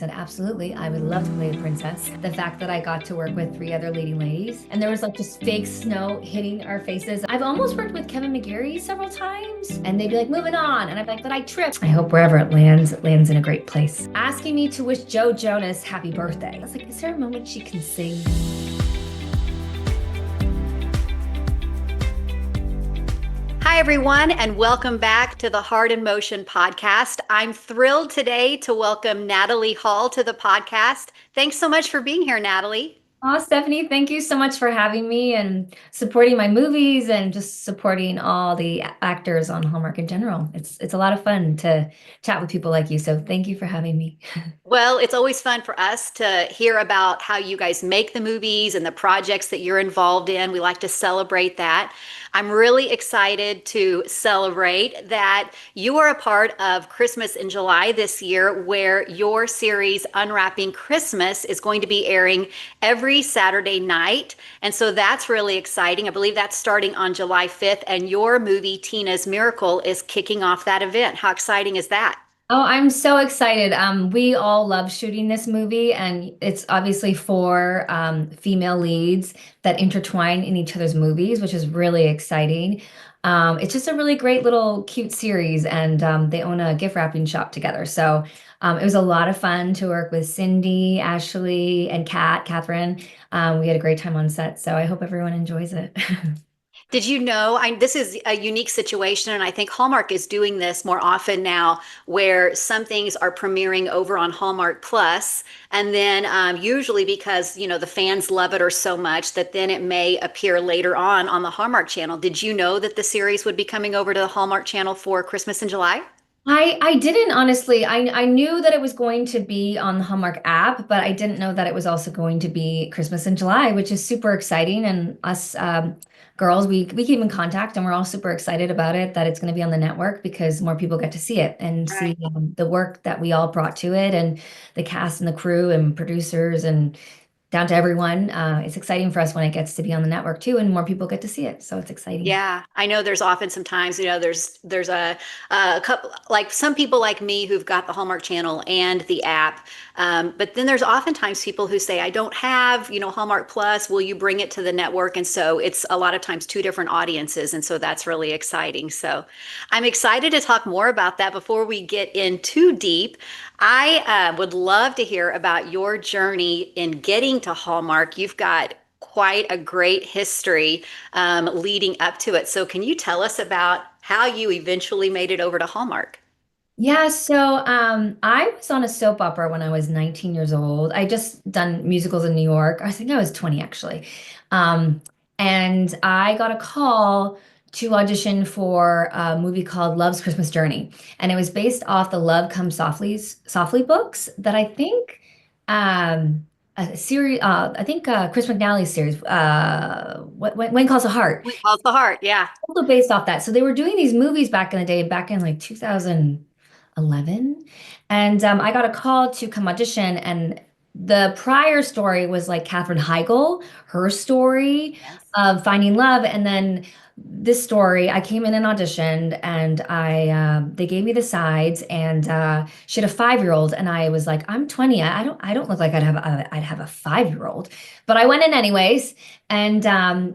Said absolutely, I would love to play a princess. The fact that I got to work with three other leading ladies and there was like just fake snow hitting our faces. I've almost worked with Kevin McGarry several times and they'd be like, moving on. And I'm like, but I tripped. I hope wherever it lands in a great place. Asking me to wish Joe Jonas happy birthday. I was like, is there a moment she can sing? Hi, everyone, and welcome back to the Heart in Motion podcast. I'm thrilled today to welcome Natalie Hall to the podcast. Thanks so much for being here, Natalie. Oh, Stephanie, thank you so much for having me and supporting my movies and just supporting all the actors on Hallmark in general. It's a lot of fun to chat with people like you. So thank you for having me. Well, it's always fun for us to hear about how you guys make the movies and the projects that you're involved in. We like to celebrate that. I'm really excited to celebrate that you are a part of Christmas in July this year, where your series Unwrapping Christmas is going to be airing every Saturday night. And so that's really exciting. I believe that's starting on July 5th, and your movie Tina's Miracle is kicking off that event. How exciting is that? Oh, I'm so excited. We all love shooting this movie, and it's obviously four female leads that intertwine in each other's movies, which is really exciting. It's just a really great little cute series, and they own a gift wrapping shop together. So it was a lot of fun to work with Cindy, Ashley, and Catherine. We had a great time on set, so I hope everyone enjoys it. Did you know, this is a unique situation, and I think Hallmark is doing this more often now, where some things are premiering over on Hallmark Plus, and then usually because the fans love it or so much that then it may appear later on the Hallmark Channel. Did you know that the series would be coming over to the Hallmark Channel for Christmas in July? I didn't honestly. I knew that it was going to be on the Hallmark app, but I didn't know that it was also going to be Christmas in July, which is super exciting. And us girls, we keep in contact, and we're all super excited about it that it's going to be on the network because more people get to see it and Right. see the work that we all brought to it, and the cast and the crew and producers and down to everyone. It's exciting for us when it gets to be on the network too, and more people get to see it. So it's exciting. Yeah, I know there's often sometimes, there's a couple, like some people like me who've got the Hallmark Channel and the app. But then there's oftentimes people who say, I don't have, Hallmark Plus, will you bring it to the network? And so it's a lot of times two different audiences. And so that's really exciting. So I'm excited to talk more about that. Before we get in too deep, I would love to hear about your journey in getting to Hallmark. You've got quite a great history leading up to it. So, can you tell us about how you eventually made it over to Hallmark? Yeah, so I was on a soap opera when I was 19 years old. I just done musicals in New York. I think I was 20 actually. Um, and I got a call to audition for a movie called Love's Christmas Journey. And it was based off the Love Comes Softly books that I think a series I think Chris McNally's series When Calls a Heart, When Calls the Heart, yeah. also based off that. So they were doing these movies back in the day, back in like 2011. And I got a call to come audition. And the prior story was like Katherine Heigl, her story Yes. of finding love. And then this story, I came in and auditioned, and they gave me the sides, and she had a 5-year-old, and I was like, I'm 20. I don't look like I'd have a 5-year-old, but I went in anyways and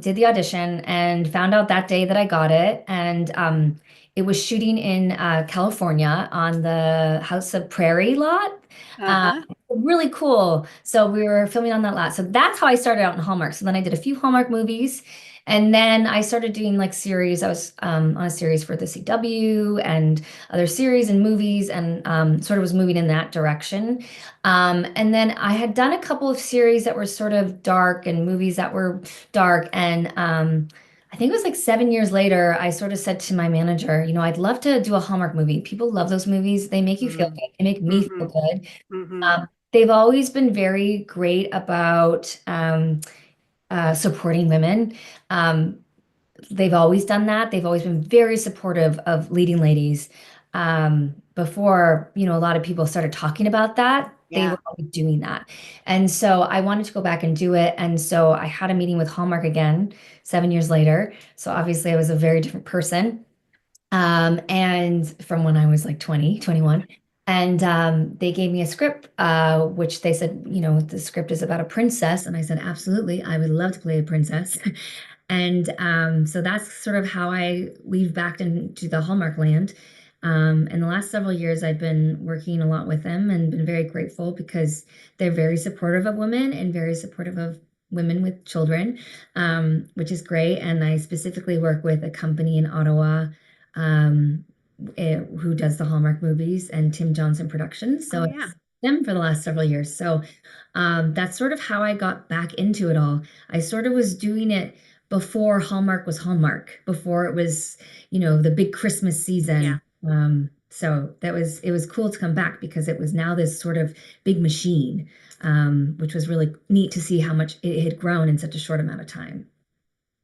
did the audition and found out that day that I got it. And it was shooting in California on the House of Prairie lot. Uh, Uh-huh. Really cool. So we were filming on that lot. So that's how I started out in Hallmark. So then I did a few Hallmark movies. And then I started doing like series. I was on a series for the CW and other series and movies, and sort of was moving in that direction. And then I had done a couple of series that were sort of dark and movies that were dark. And I think it was like 7 years later, I sort of said to my manager, I'd love to do a Hallmark movie. People love those movies. They make you feel Mm-hmm. good. They make me feel good. Mm-hmm. They've always been very great about supporting women. Um, they've always done that. They've always been very supportive of leading ladies. Before, a lot of people started talking about that, they Yeah. were always doing that. And so I wanted to go back and do it. And so I had a meeting with Hallmark again 7 years later. So obviously I was a very different person. And from when I was like 20, 21. And they gave me a script, which they said, the script is about a princess. And I said, absolutely, I would love to play a princess. And so that's sort of how I weave back into the Hallmark land. In the last several years, I've been working a lot with them and been very grateful because they're very supportive of women and very supportive of women with children, which is great. And I specifically work with a company in Ottawa. Um, who does the Hallmark movies and Tim Johnson Productions. Oh So yeah. it's them for the last several years. So that's sort of how I got back into it all. I sort of was doing it before Hallmark was Hallmark, before it was, the big Christmas Yeah. season. So it was cool to come back because it was now this sort of big machine, which was really neat to see how much it had grown in such a short amount of time.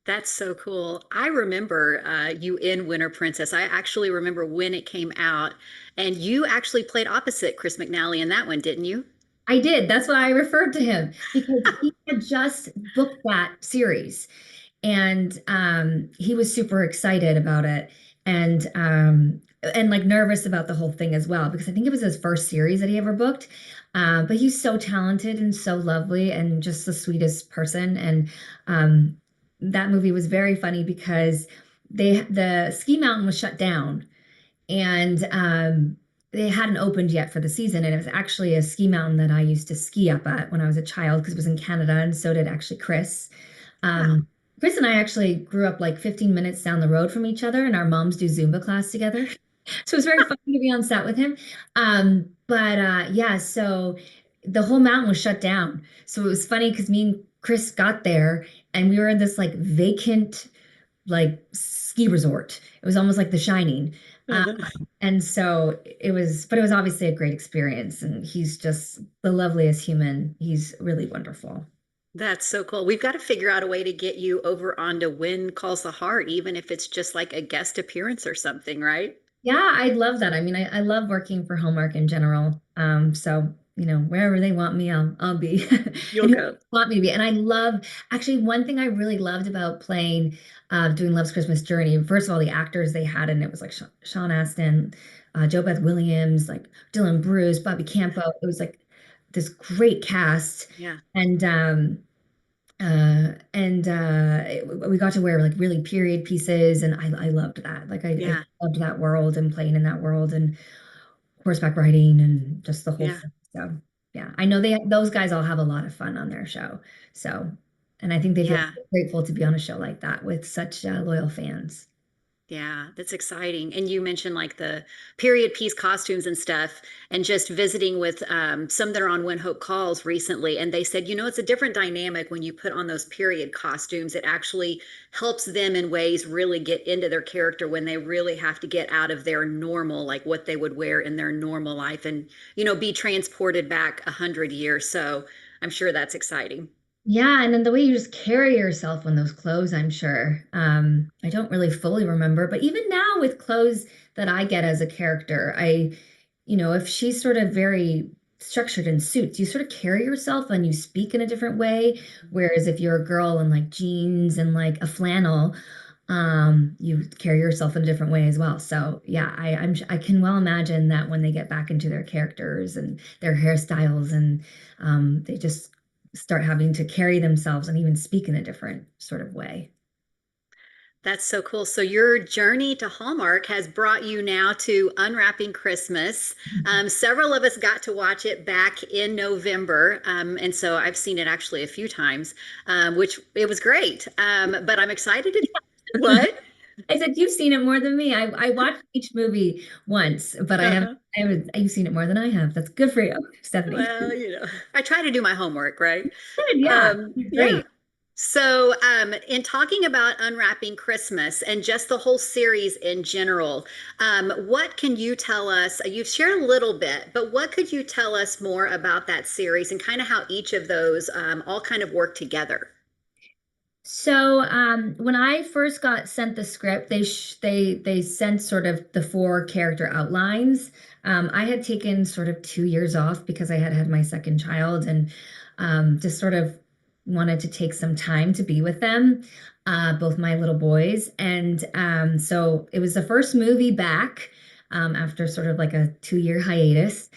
That's so cool. I remember you in Winter Princess. I actually remember when it came out, and you actually played opposite Chris McNally in that one, didn't you? I did. That's why I referred to him because he had just booked that series and he was super excited about it and like nervous about the whole thing as well because I think it was his first series that he ever booked. But he's so talented and so lovely and just the sweetest person. And um, that movie was very funny because the ski mountain was shut down and they hadn't opened yet for the season. And it was actually a ski mountain that I used to ski up at when I was a child because it was in Canada, and so did actually Chris. Wow. Um, Chris and I actually grew up like 15 minutes down the road from each other, and our moms do Zumba class together. So it was very funny to be on set with him. But yeah, so the whole mountain was shut down. So it was funny because me and Chris got there, and we were in this like vacant like ski resort. It was almost like The Shining. Uh, and so but it was obviously a great experience. And he's just the loveliest human. He's really wonderful. That's so cool. We've got to figure out a way to get you over onto When Calls the Heart, even if it's just like a guest appearance or something, right? Yeah, I'd love that. I mean, I love working for Hallmark in general. So, wherever they want me, I'll be. You'll And who go. they want me to be. And I love actually one thing I really loved about playing doing Love's Christmas Journey. First of all, the actors they had in it was like Sean Astin, Joe Beth Williams, like Dylan Bruce, Bobby Campo. It was like this great cast. Yeah. And we got to wear like really period pieces and I loved that. Like I Yeah. loved that world and playing in that world and horseback riding and just the whole Yeah. thing. So yeah, I know those guys all have a lot of fun on their show. So and I think they feel Yeah. grateful to be on a show like that with such loyal fans. Yeah, that's exciting. And you mentioned like the period piece costumes and stuff, and just visiting with some that are on When Hope Calls recently. And they said, it's a different dynamic when you put on those period costumes. It actually helps them in ways really get into their character when they really have to get out of their normal, like what they would wear in their normal life and, be transported back 100 years. So I'm sure that's exciting. Yeah, and then the way you just carry yourself in those clothes, I'm sure. I don't really fully remember, but even now with clothes that I get as a character, if she's sort of very structured in suits, you sort of carry yourself and you speak in a different way. Whereas if you're a girl in like jeans and like a flannel, you carry yourself in a different way as well. So yeah, I can well imagine that when they get back into their characters and their hairstyles and they just start having to carry themselves and even speak in a different sort of way. That's so cool. So your journey to Hallmark has brought you now to Unwrapping Christmas. Several of us got to watch it back in November, and so I've seen it actually a few times, which it was great. But I'm excited to what? I said, you've seen it more than me. I watched each movie once, but Uh-huh. you've seen it more than I have. That's good for you, Stephanie. Well, I try to do my homework, right? Good, yeah. Yeah. Great. So, in talking about Unwrapping Christmas and just the whole series in general, what can you tell us? You've shared a little bit, but what could you tell us more about that series and kind of how each of those all kind of work together? So when I first got sent the script, they sent sort of the four character outlines. I had taken sort of 2 years off because I had had my second child and just sort of wanted to take some time to be with them, both my little boys. And so it was the first movie back. after sort of like a 2 year hiatus.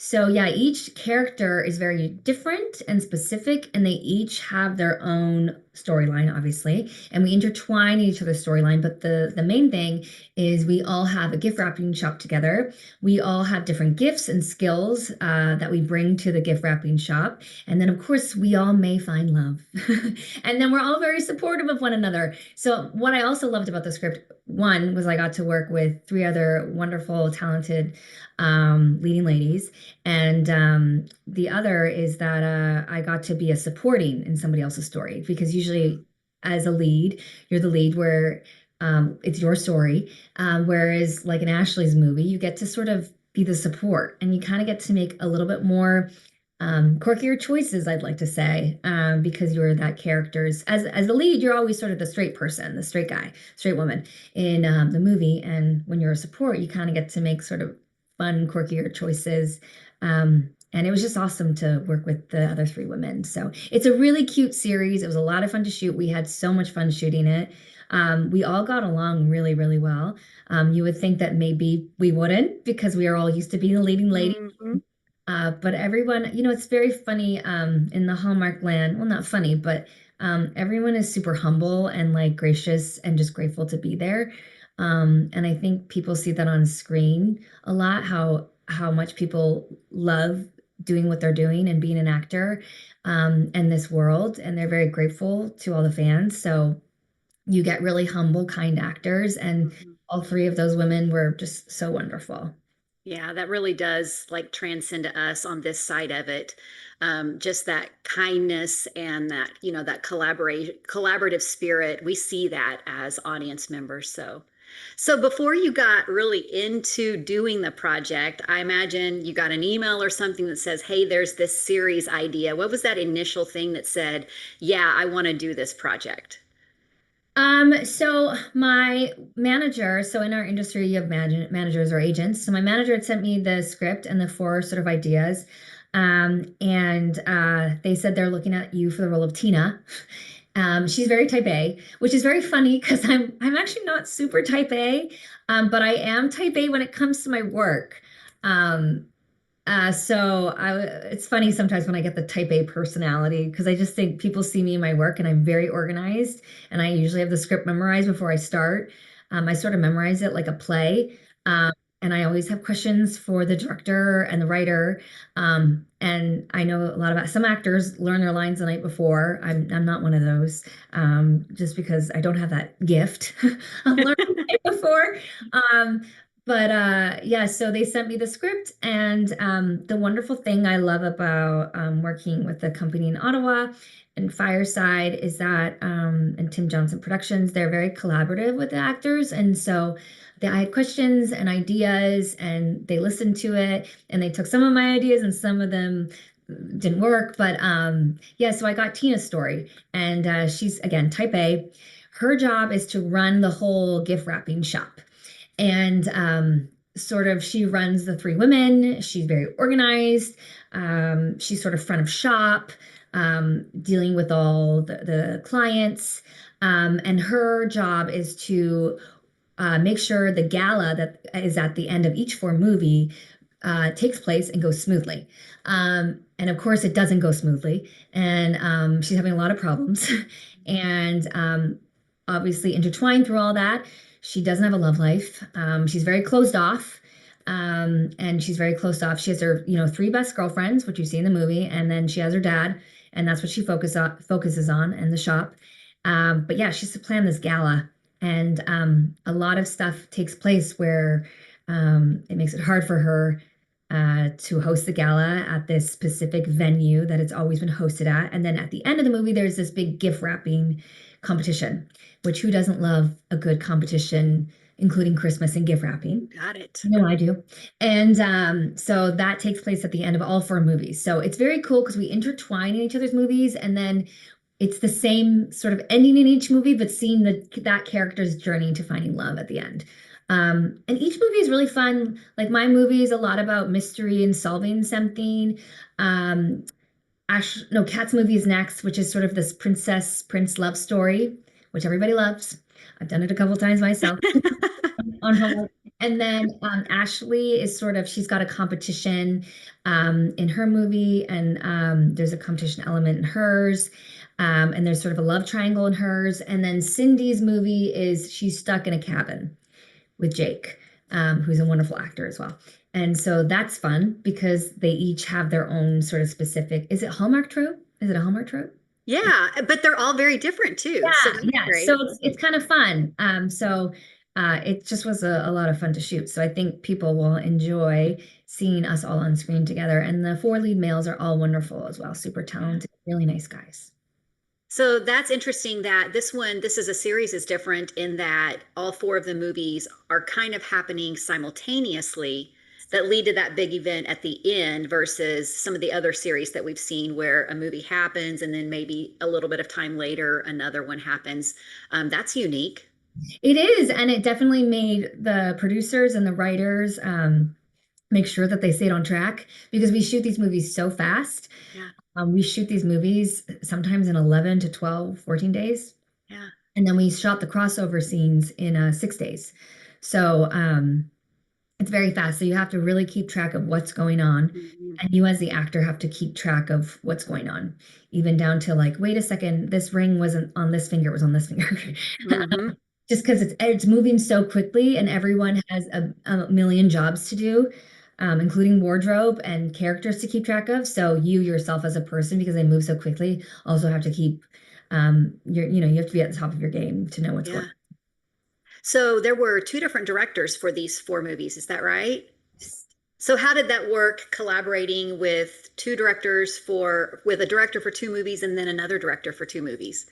So yeah, each character is very different and specific, and they each have their own storyline, obviously, and we intertwine each other's storyline. But the main thing is we all have a gift wrapping shop together. We all have different gifts and skills that we bring to the gift wrapping shop, and then of course we all may find love, and then we're all very supportive of one another. So what I also loved about the script, one was I got to work with three other wonderful, talented leading ladies. And the other is that I got to be a supporting in somebody else's story because usually, as a lead, you're the lead where it's your story. Whereas, like in Ashley's movie, you get to sort of be the support and you kind of get to make a little bit more quirkier choices, I'd like to say, because you're that character's as the lead, you're always sort of the straight person, the straight guy, straight woman in the movie. And when you're a support, you kind of get to make sort of fun, quirkier choices. And it was just awesome to work with the other three women. So it's a really cute series. It was a lot of fun to shoot. We had so much fun shooting it. We all got along really, really well. You would think that maybe we wouldn't because we are all used to being the leading lady. Mhm. But everyone, it's very funny in the Hallmark land. Well, not funny, but everyone is super humble and like gracious and just grateful to be there. And I think people see that on screen a lot, how much people love doing what they're doing and being an actor in this world, and they're very grateful to all the fans. So you get really humble, kind actors, and Mhm. all three of those women were just so wonderful. Yeah, that really does like transcend to us on this side of it. Just that kindness and that, that collaborative spirit. We see that as audience members. So before you got really into doing the project, I imagine you got an email or something that says, "Hey, there's this series idea." What was that initial thing that said, "Yeah, I want to do this project"? So my manager, so in our industry, you have managers or agents. So my manager had sent me the script and the four sort of ideas. And they said they're looking at you for the role of Tina. She's very type A, which is very funny because I'm actually not super type A, but I am type A when it comes to my work. Um, it's funny sometimes when I get the type A personality because I just think people see me in my work and I'm very organized and I usually have the script memorized before I start. I sort of memorize it like a play. Um, and I always have questions for the director and the writer. And I know a lot about some actors learn their lines the night before. I'm not one of those, just because I don't have that gift of learning the night before. Um, but yeah, so they sent me the script, and the wonderful thing I love about working with the company in Ottawa and Fireside is that, and Tim Johnson Productions, they're very collaborative with the actors. And so I had questions and ideas, and they listened to it, and they took some of my ideas, and some of them didn't work. But yeah, so I got Tina's story, and she's, again, type A. Her job is to run the whole gift wrapping shop. And sort of she runs the three women. She's very organized. She's sort of front of shop, dealing with all the clients. And her job is to make sure the gala that is at the end of each four movie takes place and goes smoothly. And of course, it doesn't go smoothly. And she's having a lot of problems. And obviously, intertwined through all that, she doesn't have a love life. She's very closed off. And she's very closed off. She has her, three best girlfriends, which you see in the movie, and then she has her dad, and that's what she focuses on in the shop. But yeah, she's to plan this gala, and a lot of stuff takes place where it makes it hard for her to host the gala at this specific venue that it's always been hosted at. And then at the end of the movie, there's this big gift wrapping competition, which who doesn't love a good competition, including Christmas and gift wrapping? Got it. No, I do. And so that takes place at the end of all four movies. So it's very cool because we intertwine in each other's movies, and then it's the same sort of ending in each movie, but seeing that character's journey to finding love at the end. And each movie is really fun. Like my movie is a lot about mystery and solving something. Um, no, Kat's movie is next, which is sort of this princess prince love story, which everybody loves. I've done it a couple times myself on Hallmark. And then Ashley is sort of, she's got a competition in her movie, and there's a competition element in hers. And there's sort of a love triangle in hers. And then Cindy's movie is she's stuck in a cabin with Jake, who's a wonderful actor as well. And so that's fun because they each have their own sort of specific. Is it Hallmark trope? Is it a Hallmark trope? Yeah, but they're all very different too. So Yeah, that's yeah. So great. it's kind of fun. It just was a lot of fun to shoot. So I think people will enjoy seeing us all on screen together. And the four lead males are all wonderful as well, super Yeah. talented, really nice guys. So that's interesting that this is a series is different in that all four of the movies are kind of happening simultaneously that lead to that big event at the end versus some of the other series that we've seen where a movie happens and then maybe a little bit of time later another one happens. That's unique. It is, and it definitely made the producers and the writers make sure that they stayed on track because we shoot these movies so fast. Yeah, We shoot these movies sometimes in 11 to 12, 14 days. yeah. And then we shot the crossover scenes in 6 days. So it's very fast. So you have to really keep track of what's going on. Mhm. And you, as the actor, have to keep track of what's going on, even down to like, wait a second, this ring wasn't on this finger, it was on this finger. Mhm. Just because it's moving so quickly and everyone has a million jobs to do, including wardrobe and characters to keep track of. So you yourself as a person, because they move so quickly, also have to keep you have to be at the top of your game to know what's going Yeah. So there were two different directors for these four movies, is that right? So how did that work collaborating with two directors for with a director for two movies and then another director for two movies?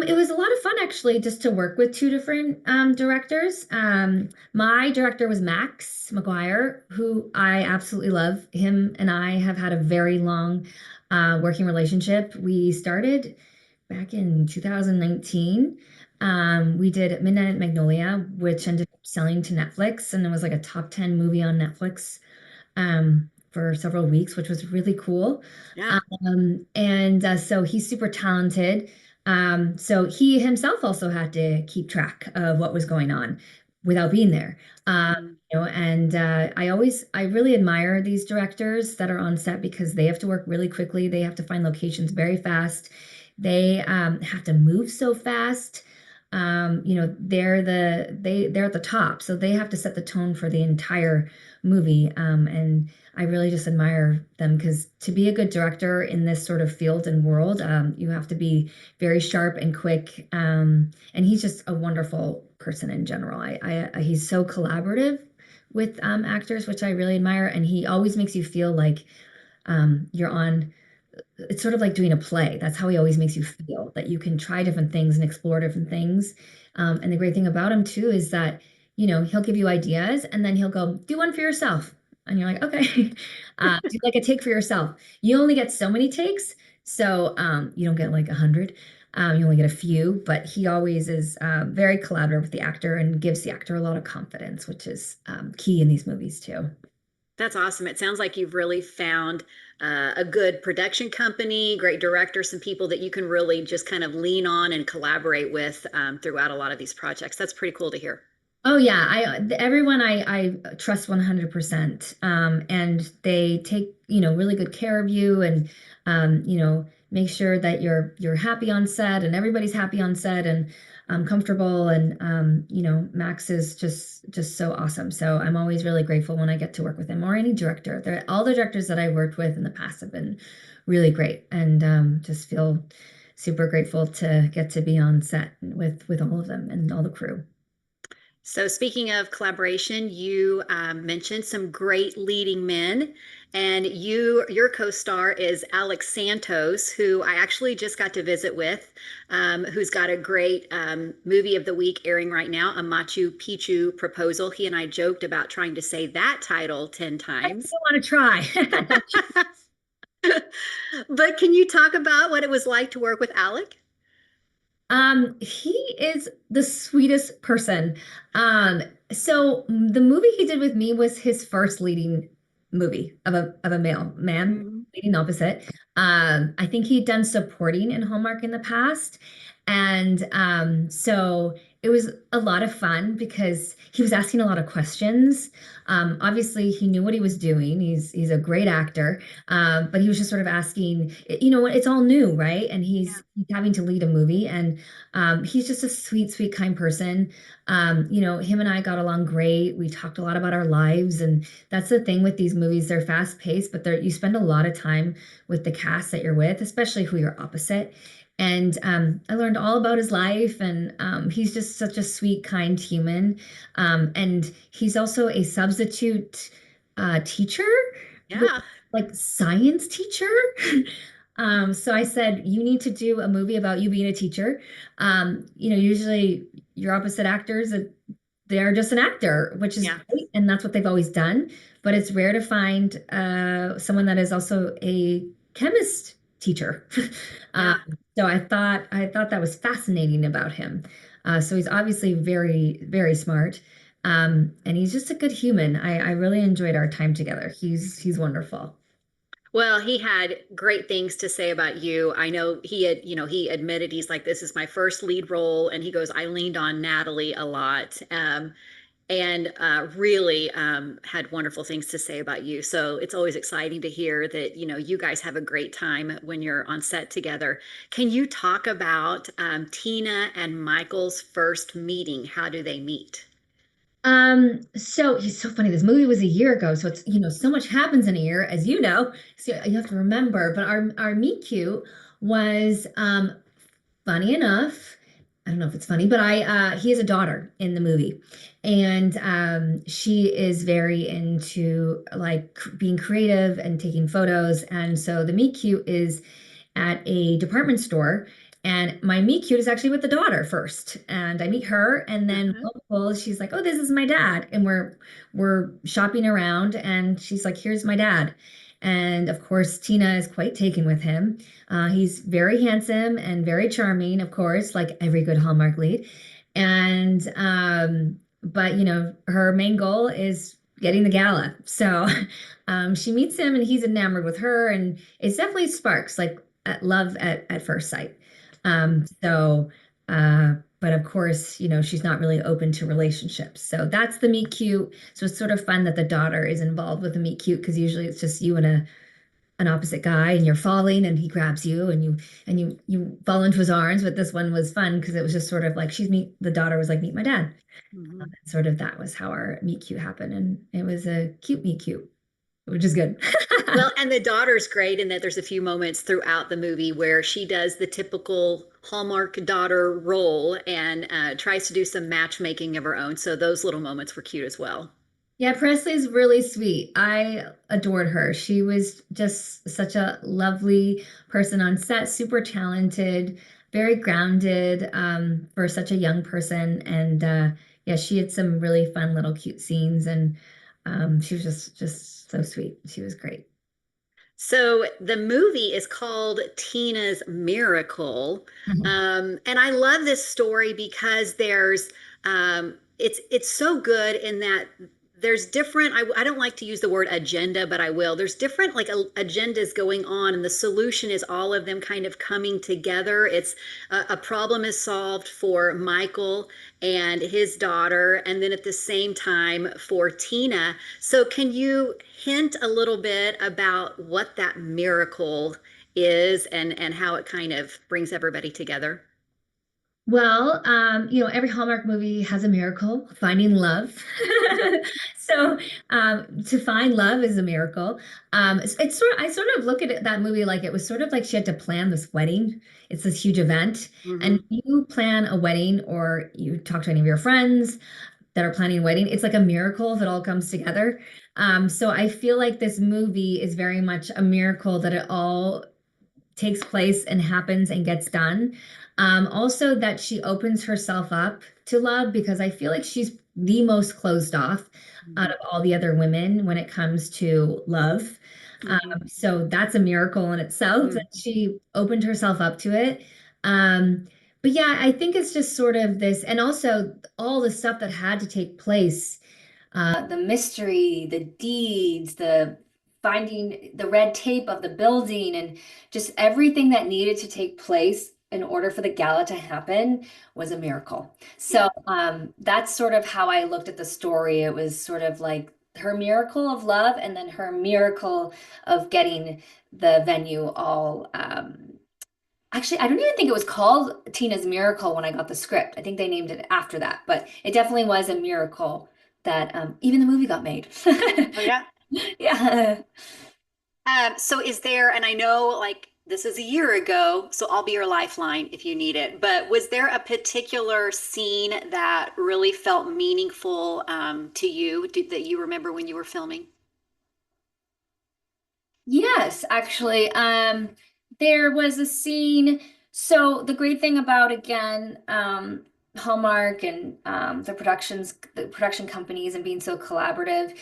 It was a lot of fun actually, just to work with two different directors. My director was Max McGuire, who I absolutely love. Him and I have had a very long working relationship. We started back in 2019. We did Midnight at Magnolia, which ended up selling to Netflix, and it was like a top 10 movie on Netflix for several weeks, which was really cool. Yeah. And so he's super talented. So he himself also had to keep track of what was going on without being there. Mhm. And I really admire these directors that are on set because they have to work really quickly. They have to find locations very fast. They have to move so fast. They're at the top, so they have to set the tone for the entire movie. And I really just admire them because to be a good director in this sort of field and world, you have to be very sharp and quick. And he's just a wonderful person in general. He's so collaborative with actors, which I really admire. And he always makes you feel like you're on it's sort of like doing a play. That's how he always makes you feel, that you can try different things and explore different things. And the great thing about him too is that, he'll give you ideas and then he'll go, do one for yourself. And you're like, okay, do like a take for yourself. You only get so many takes. So you don't get like 100. You only get a few, but he always is very collaborative with the actor and gives the actor a lot of confidence, which is key in these movies too. That's awesome. It sounds like you've really found a good production company, great director, some people that you can really just kind of lean on and collaborate with throughout a lot of these projects. That's pretty cool to hear. Oh yeah, everyone I trust 100%. And they take, really good care of you and make sure that you're happy on set and everybody's happy on set and comfortable and Max is just so awesome. So I'm always really grateful when I get to work with him or any director. All the directors that I worked with in the past have been really great and just feel super grateful to get to be on set with all of them and all the crew. So, speaking of collaboration, you mentioned some great leading men, and your co-star is Alec Santos, who I actually just got to visit with, who's got a great movie of the week airing right now, A Machu Picchu Proposal. He and I joked about trying to say that title 10 I times. still want to try. But can you talk about what it was like to work with Alec? He is the sweetest person. So the movie he did with me was his first leading movie of a male man Mhm. leading opposite. I think he'd done supporting in Hallmark in the past, and so it was a lot of fun because he was asking a lot of questions. Obviously, he knew what he was doing. He's a great actor, but he was just sort of asking. It's all new, right? And Yeah. he's having to lead a movie, and he's just a sweet, sweet, kind person. Him and I got along great. We talked a lot about our lives, and that's the thing with these movies. They're fast paced, but you spend a lot of time with the cast that you're with, especially who you're opposite. And I learned all about his life, and he's just such a sweet, kind human. And he's also a substitute teacher, with, Yeah. like science teacher. So I said, you need to do a movie about you being a teacher. Usually your opposite actors, they're just an actor, which is Yeah. great, and that's what they've always done. But it's rare to find someone that is also a chemist teacher. um, Yeah. so I thought that was fascinating about him. So he's obviously very, very smart, and he's just a good human. I really enjoyed our time together. He's wonderful. Well, he had great things to say about you. I know he admitted he's like, this is my first lead role. And he goes, I leaned on Natalie a lot. And really had wonderful things to say about you. So it's always exciting to hear that, you guys have a great time when you're on set together. Can you talk about Tina and Michael's first meeting? How do they meet? So he's so funny. This movie was a year ago, so it's so much happens in a year, as you know. So you have to remember. But our meet cute was funny enough. I don't know if it's funny, but I he has a daughter in the movie, and she is very into like being creative and taking photos. And so the meet cute is at a department store. And my meet cute is actually with the daughter first. And I meet her, and then Uh-huh. lo and behold, she's like, "Oh, this is my dad." And we're shopping around, and she's like, "Here's my dad." And of course, Tina is quite taken with him. He's very handsome and very charming, of course, like every good Hallmark lead. And but her main goal is getting the gala. So she meets him, and he's enamored with her, and it's definitely sparks like at love at first sight. So, but of course, she's not really open to relationships. So that's the meet cute. So it's sort of fun that the daughter is involved with the meet cute because usually it's just you and an opposite guy, and you're falling, and he grabs you, and you fall into his arms. But this one was fun because it was just sort of like the daughter was like, meet my dad. Mhm. Sort of that was how our meet cute happened, and it was a cute meet cute, which is good. Well, and the daughter's great in that there's a few moments throughout the movie where she does the typical Hallmark daughter role and tries to do some matchmaking of her own. So those little moments were cute as well. Yeah, Presley's really sweet. I adored her. She was just such a lovely person on set, super talented, very grounded for such a young person. And yeah, she had some really fun little cute scenes, and she was just so sweet. She was great. So the movie is called Tina's Miracle. And I love this story because it's so good in that there's different, I don't like to use the word agenda, but I will. There's different like agendas going on, and the solution is all of them kind of coming together. It's a problem is solved for Michael and his daughter, and then at the same time for Tina. So, can you hint a little bit about what that miracle is and how it kind of brings everybody together? Well, every Hallmark movie has a miracle, finding love. So, to find love is a miracle. I sort of look at that movie like it was sort of like she had to plan this wedding. It's this huge event, and Hmm. you plan a wedding, or you talk to any of your friends that are planning a wedding. It's like a miracle if it all comes together. So I feel like this movie is very much a miracle that it all takes place and happens and gets done. Also, that she opens herself up to love because I feel like she's the most closed off out of all the other women when it comes to love. Hmm. So that's a miracle in itself that she opened herself up to it. But yeah, I think it's just sort of this, and also all the stuff that had to take place, the mystery, the deeds, the finding the red tape of the building, and just everything that needed to take place in order for the gala to happen was a miracle. Yeah. So that's sort of how I looked at the story. It was sort of like her miracle of love and then her miracle of getting the venue all actually, I don't even think it was called Tina's Miracle when I got the script. I think they named it after that, but it definitely was a miracle that even the movie got made. Oh, yeah. Yeah. So is there, and I know like this is a year ago, so I'll be your lifeline if you need it, but was there a particular scene that really felt meaningful to you that you remember when you were filming? Yes, actually. There was a scene. So the great thing about again, Hallmark and the production companies and being so collaborative.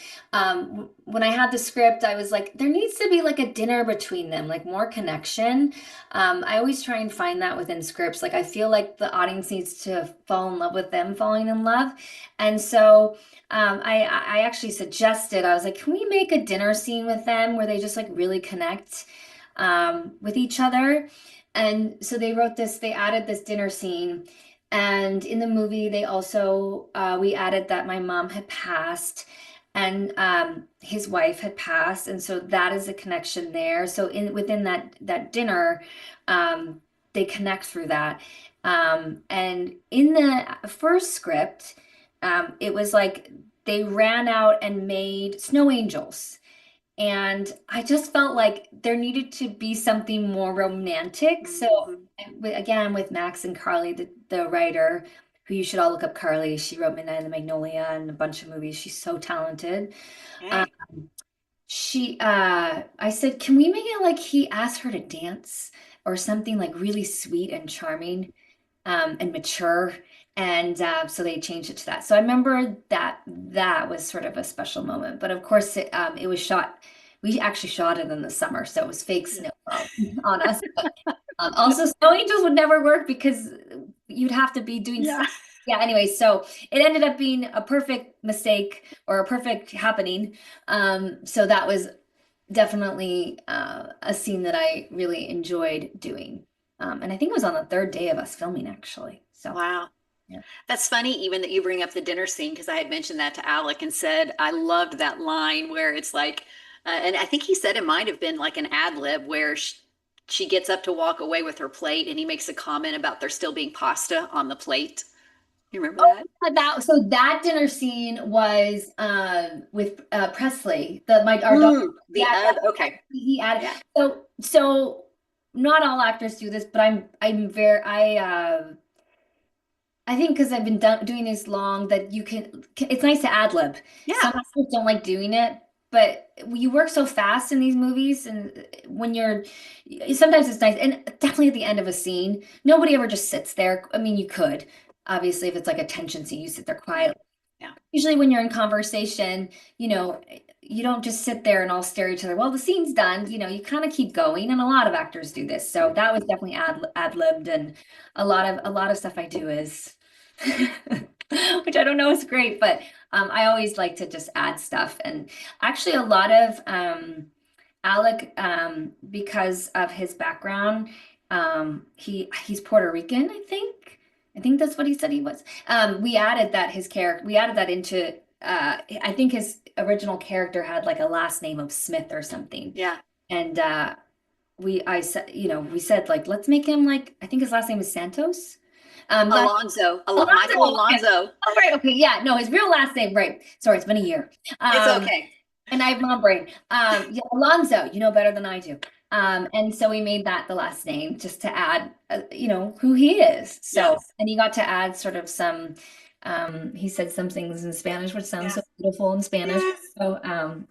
When I had the script, I was like, there needs to be like a dinner between them, like more connection. I always try and find that within scripts. Like I feel like the audience needs to fall in love with them falling in love. And so I actually suggested, I was like, can we make a dinner scene with them where they just like really connect with each other? And so they added this dinner scene. And in the movie, they also, we added that my mom had passed and his wife had passed. And so that is a connection there. So within that dinner, um, they connect through that. And in the first script, it was like they ran out and made snow angels. And I just felt like there needed to be something more romantic. So Mhm. again, with Max and Carly, the writer, who you should all look up Carly. She wrote Midnight in the Magnolia and a bunch of movies. She's so talented. Um, Okay. I said, can we make it like he asked her to dance or something like really sweet and charming? And mature. And so they changed it to that. So I remember that was sort of a special moment. But of course, it was shot. We actually shot it in the summer, so it was fake Yeah. snow on us. But also, snow angels would never work because you'd have to be doing. Yeah. Yeah. Anyway, so it ended up being a perfect mistake or a perfect happening. So that was definitely a scene that I really enjoyed doing. And I think it was on the third day of us filming, actually. So, Wow. yeah. That's funny, even that you bring up the dinner scene, because I had mentioned that to Alec and said I loved that line where it's like, and I think he said it might have been like an ad lib where she gets up to walk away with her plate, and he makes a comment about there still being pasta on the plate. You remember that? That dinner scene was with Presley, our daughter. The Yeah, yeah, okay. he added. Yeah. So not all actors do this, but I'm very I think because I've been doing this long that it's nice to ad lib. Some Yeah. actors don't like doing it, but you work so fast in these movies, and when sometimes it's nice, and definitely at the end of a scene, nobody ever just sits there. I mean, you could, obviously, if it's like a tension scene, you sit there Yeah. quietly. Yeah. Usually, when you're in conversation, you don't just sit there and all stare at each other. Well, the scene's done, you kind of keep going, and a lot of actors do this. So that was definitely ad libbed, and a lot of stuff I do is, which I don't know is great, but I always like to just add stuff, and actually a lot of Alec, because of his background, he's Puerto Rican, I think. I think that's what he said he was. We added that into I think his original character had like a last name of Smith or something. Yeah. And I said, we said like let's make him like I think his last name is Santos. That Alonzo, Michael Alonzo. Okay. Alonzo. Oh, right. Okay. Yeah. No, his real last name. Right. Sorry, it's been a year. It's Um, okay. and I have mom brain. Yeah, Alonzo, you know better than I do. And so we made that the last name just to add, who he is. So, Yes. and he got to add sort of some, he said some things in Spanish, which sounds so Yes. beautiful in Spanish. Yes. So,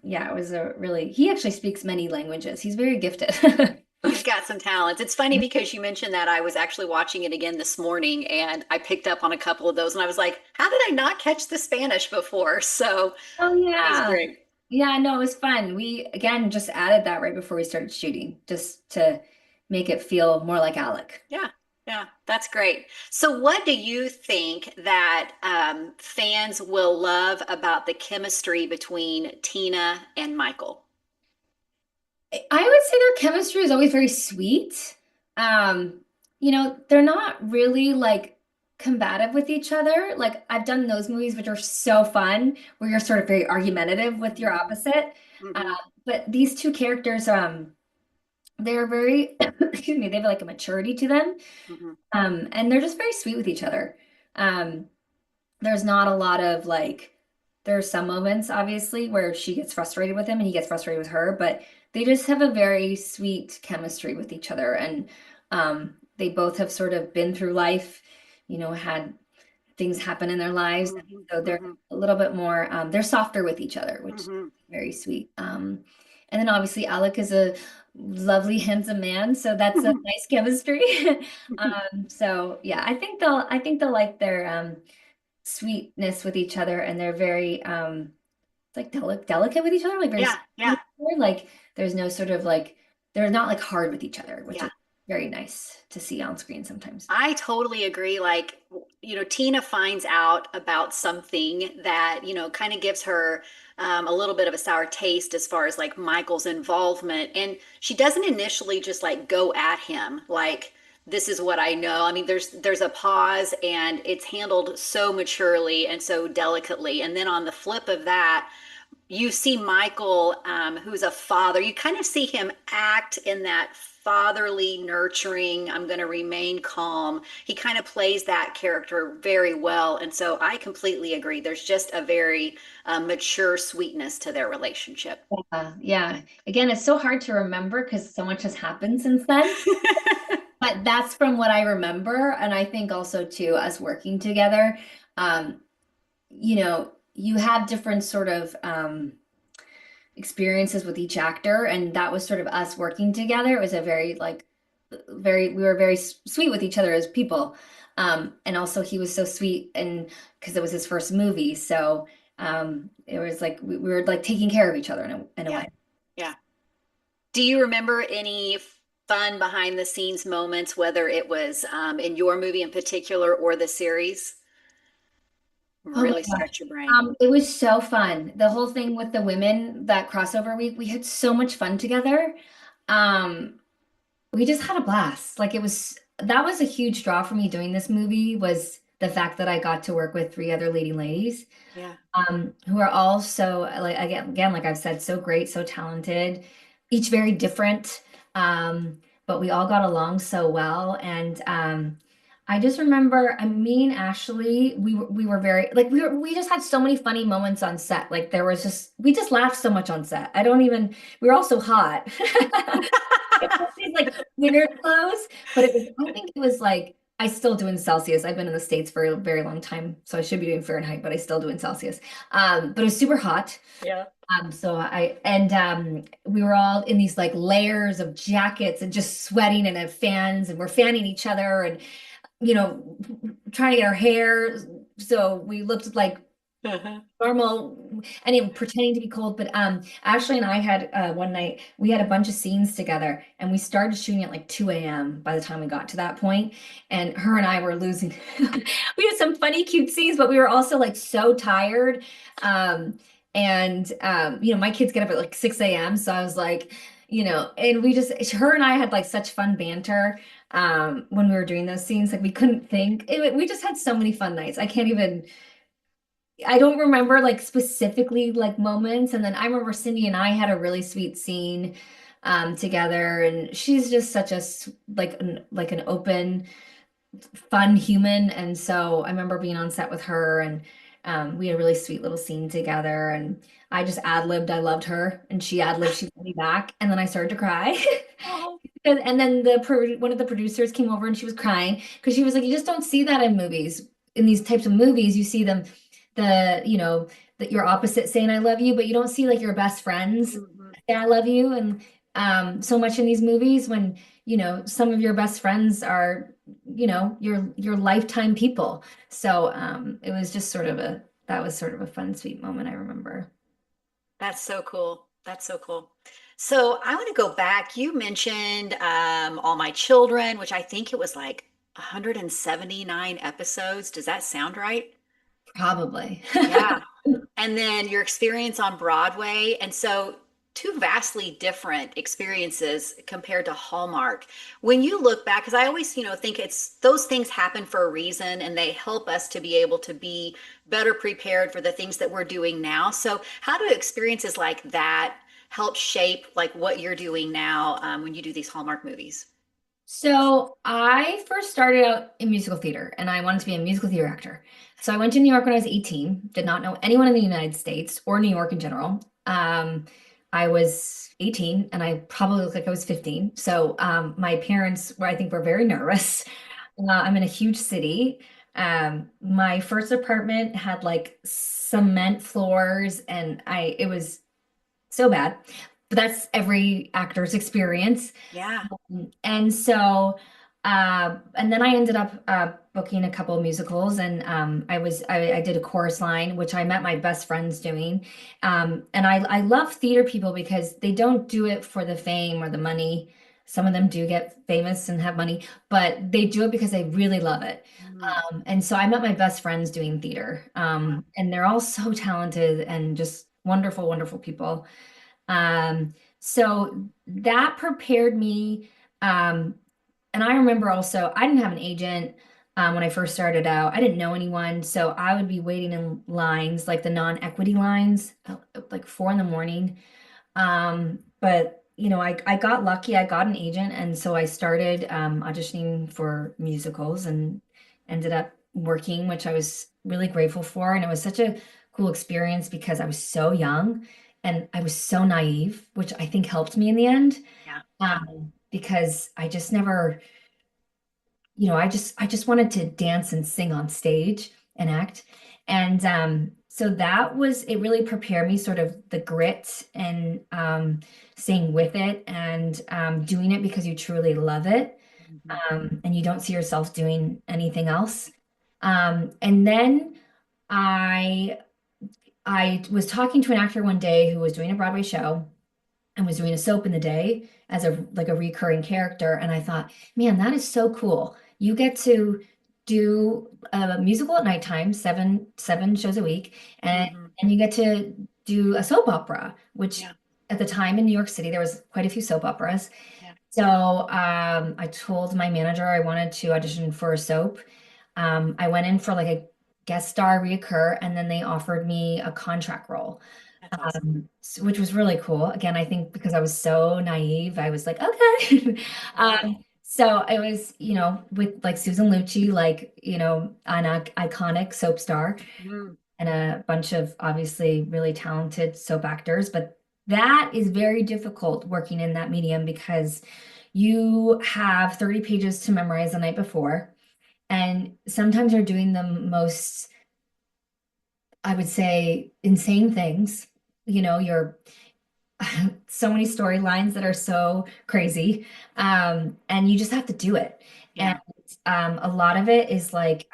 yeah, it was he actually speaks many languages. He's very gifted. He's got some talents. It's funny because you mentioned that I was actually watching it again this morning and I picked up on a couple of those and I was like, how did I not catch the Spanish before? So Oh, he's yeah. great. Yeah, no, it was fun. We again just added that right before we started shooting, just to make it feel more like Alec. Yeah. Yeah, that's great. So, what do you think that fans will love about the chemistry between Tina and Michael? I would say their chemistry is always very sweet. Um, they're not really like combative with each other. Like I've done those movies which are so fun where you're sort of very argumentative with your Mhm. opposite. Uh, Mhm. but these two characters, they're very, excuse me, they have like a maturity to them. Mhm. And they're just very sweet with each other. Um, there's not a lot of like, there are some moments obviously where she gets frustrated with him and he gets frustrated with her, but they just have a very sweet chemistry with each other. And they both have sort of been through life, had things happen in their lives. Mhm. So they're Mhm. a little bit more, they're softer with each other, which is Mhm. very sweet. And then obviously Alec is a lovely, handsome man, so that's a nice chemistry. So yeah, I think they'll like their sweetness with each other, and they're very like delicate with each other, like very Yeah, sweet with yeah, each other. Like there's no sort of like they're not like hard with each other, which yeah. is very nice to see on screen sometimes. I totally agree. Like, Tina finds out about something that, kind of gives her a little bit of a sour taste as far as like Michael's involvement. And she doesn't initially just like go at him like, this is what I know. I mean, there's a pause and it's handled so maturely and so delicately. And then on the flip of that, you see Michael, who's a father, you kind of see him act in that fatherly, nurturing, I'm going to remain calm. He kind of plays that character very well. And so I completely agree. There's just a very mature sweetness to their relationship. Yeah. Again, it's so hard to remember because so much has happened since then. But that's from what I remember. And I think also too, us working together, um, you have different sort of experiences with each actor, and that was sort of us working together. It was a very like we were very sweet with each other as people. And also he was so sweet and because it was his first movie. So it was like we were like taking care of each other in a Yeah. way. Yeah. Do you remember any fun behind the scenes moments, whether it was in your movie in particular or the series? Oh my Really gosh. stretch your brain. It was so fun. The whole thing with the women, that crossover week, we had so much fun together. Um, we just had a blast. Like that was a huge draw for me doing this movie was the fact that I got to work with three other leading ladies, Yeah. who are all so like again, like I've said, so great, so talented, each very different. But we all got along so well. And I just remember, Ashley, we were very like we just had so many funny moments on set. Like there was just we just laughed so much on set. I don't even we were all so hot. It's like winter clothes, but I think it was like I still do in Celsius. I've been in the States for a very long time, so I should be doing Fahrenheit, but I still do in Celsius. But it was super hot. Yeah. We were all in these like layers of jackets and just sweating and have fans and we're fanning each other and you know trying to get our hair so we looked like Uh-huh. normal and even pretending to be cold. But Ashley and I had one night we had a bunch of scenes together and we started shooting at like 2 a.m. by the time we got to that point, and her and I were losing. We had some funny cute scenes, but we were also like so tired. And my kids get up at like 6 a.m. So I was like, and her and I had like such fun banter when we were doing those scenes. Like we couldn't think. We just had so many fun nights. I don't remember like specifically like moments. And then I remember Cindy and I had a really sweet scene together, and she's just such like an open, fun human. And so I remember being on set with her, and we had a really sweet little scene together. And I just ad-libbed, I loved her, and she ad-libbed, she loved me back, and then I started to cry. Oh. And then one of the producers came over and she was crying because she was like, you just don't see that in movies. In these types of movies, you see them, that your opposite saying I love you, but you don't see like your best friends Mhm. say I love you. And so much in these movies when, some of your best friends are, your lifetime people. So it was just that was sort of a fun, sweet moment, I remember. That's so cool. That's so cool. So I want to go back. You mentioned All My Children, which I think it was like 179 episodes. Does that sound right? Probably. Yeah. And then your experience on Broadway. And so two vastly different experiences compared to Hallmark. When you look back, because I always, think it's those things happen for a reason and they help us to be able to be better prepared for the things that we're doing now. So, how do experiences like that help shape like what you're doing now when you do these Hallmark movies? So I first started out in musical theater and I wanted to be a musical theater actor. So I went to New York when I was 18, did not know anyone in the United States or New York in general. I was 18 and I probably looked like I was 15. So my parents were, I think, were very nervous. I'm in a huge city. My first apartment had like cement floors and it was so bad. But that's every actor's experience. Yeah. And so, and then I ended up booking a couple of musicals, and I did a chorus line, which I met my best friends doing. And I love theater people because they don't do it for the fame or the money. Some of them do get famous and have money, but they do it because they really love it. Mm, And so I met my best friends doing theater, and they're all so talented and just wonderful, wonderful people. So that prepared me. Um, and I remember also, I didn't have an agent when I first started out. I didn't know anyone. So I would be waiting in lines, like the non-equity lines, like 4 in the morning. But I got lucky. I got an agent, and so I started auditioning for musicals and ended up working, which I was really grateful for. And it was such a cool experience because I was so young and I was so naive, which I think helped me in the end. yeah. Yeah. Because I just never, I just wanted to dance and sing on stage and act. And so that was it really prepared me sort of the grit and staying with it and doing it because you truly love it Mhm. and you don't see yourself doing anything else. And then I I was talking to an actor one day who was doing a Broadway show and was doing a soap in the day as a like a recurring character. And I thought, man, that is so cool. You get to do a musical at nighttime, seven shows a week, and Mhm. and you get to do a soap opera, which Yeah. at the time in New York City there was quite a few soap operas. Yeah. So I told my manager I wanted to audition for a soap. I went in for like a guest star reoccur, and then they offered me a contract role, That's awesome. which was really cool. Again, I think because I was so naive, I was like, okay. Yeah. So it was, with like Susan Lucci, like, an iconic soap star Mm. and a bunch of obviously really talented soap actors. But that is very difficult working in that medium because you have 30 pages to memorize the night before. And sometimes you're doing the most, I would say, insane things. You're so many storylines that are so crazy. And you just have to do it. And Yeah. a lot of it is like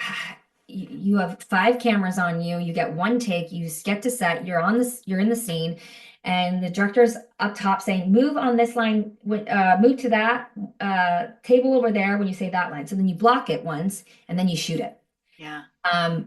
you have five cameras on you, you get one take, you get to set, you're in the scene, and the director's up top saying, move on this line, move to that table over there when you say that line. So then you block it once and then you shoot it. Yeah.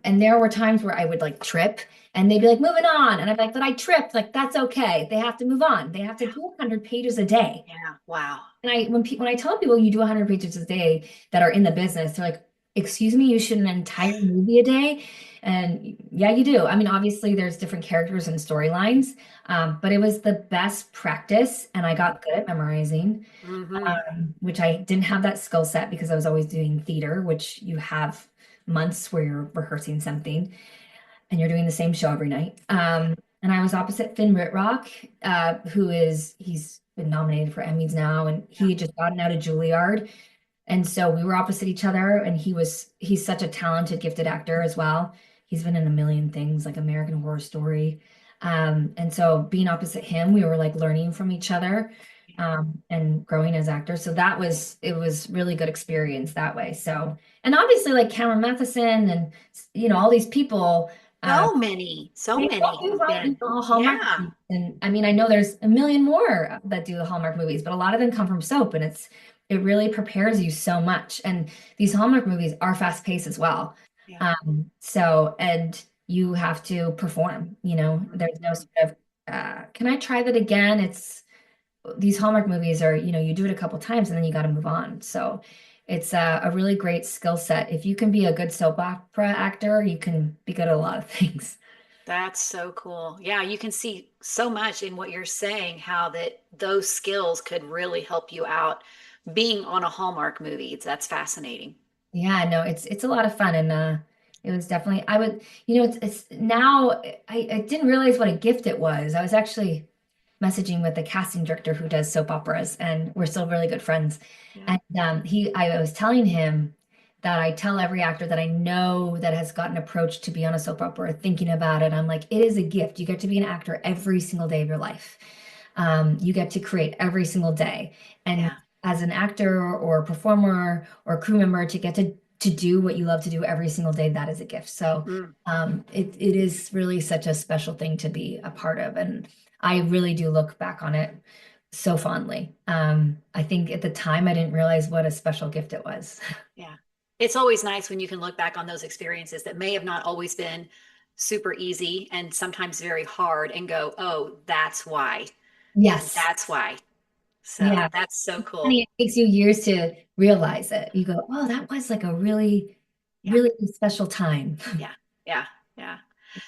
And there were times where I would like trip and they'd be like, moving on. And I'd be like, but I tripped. Like, that's okay. They have to move on. They have to Yeah. do 100 pages a day. Yeah. Wow. And when I tell people you do 100 pages a day that are in the business, they're like, excuse me, you shoot an entire movie a day? And yeah, you do. I mean, obviously there's different characters and storylines, but it was the best practice and I got good at memorizing, Hmm. which I didn't have that skill set because I was always doing theater, which you have months where you're rehearsing something and you're doing the same show every night. And I was opposite Finn Ritrock, he's been nominated for Emmys now, and Yeah. he had just gotten out of Juilliard. And so we were opposite each other, and he's such a talented, gifted actor as well. He's been in a million things like American Horror Story. And so being opposite him, we were like learning from each other, and growing as actors. So it was really good experience that way. So, and obviously like Cameron Matheson and all these people, um, So many, so they all many do have been. Hallmark Yeah. movies. And I mean, I know there's a million more that do the Hallmark movies, but a lot of them come from soap and it really prepares you so much. And these Hallmark movies are fast paced as well. Yeah. So, and you have to perform, there's no Mhm. sort of can I try that again? It's these Hallmark movies are, you do it a couple times and then you got to move on. So it's a really great skill set. If you can be a good soap opera actor, you can be good at a lot of things. That's so cool. Yeah, you can see so much in what you're saying, how that those skills could really help you out being on a Hallmark movie. That's fascinating. Yeah, no, it's a lot of fun and it was definitely I would, it's now I didn't realize what a gift it was. I was actually messaging with the casting director who does soap operas, and we're still really good friends. Yeah. And I was telling him that I tell every actor that I know that has gotten approached to be on a soap opera, thinking about it. I'm like, it is a gift. You get to be an actor every single day of your life. You get to create every single day, and Yeah. as an actor or performer or crew member, to get to do what you love to do every single day, that is a gift. So Mm. it is really such a special thing to be a part of. And I really do look back on it so fondly. I think at the time I didn't realize what a special gift it was. Yeah. It's always nice when you can look back on those experiences that may have not always been super easy and sometimes very hard and go, oh, that's why. Yes. That's why. So Yeah. that's so Funny, cool. it takes you years to realize it. You go, oh, that was like a really, Yeah. really special time. Yeah. Yeah. Yeah.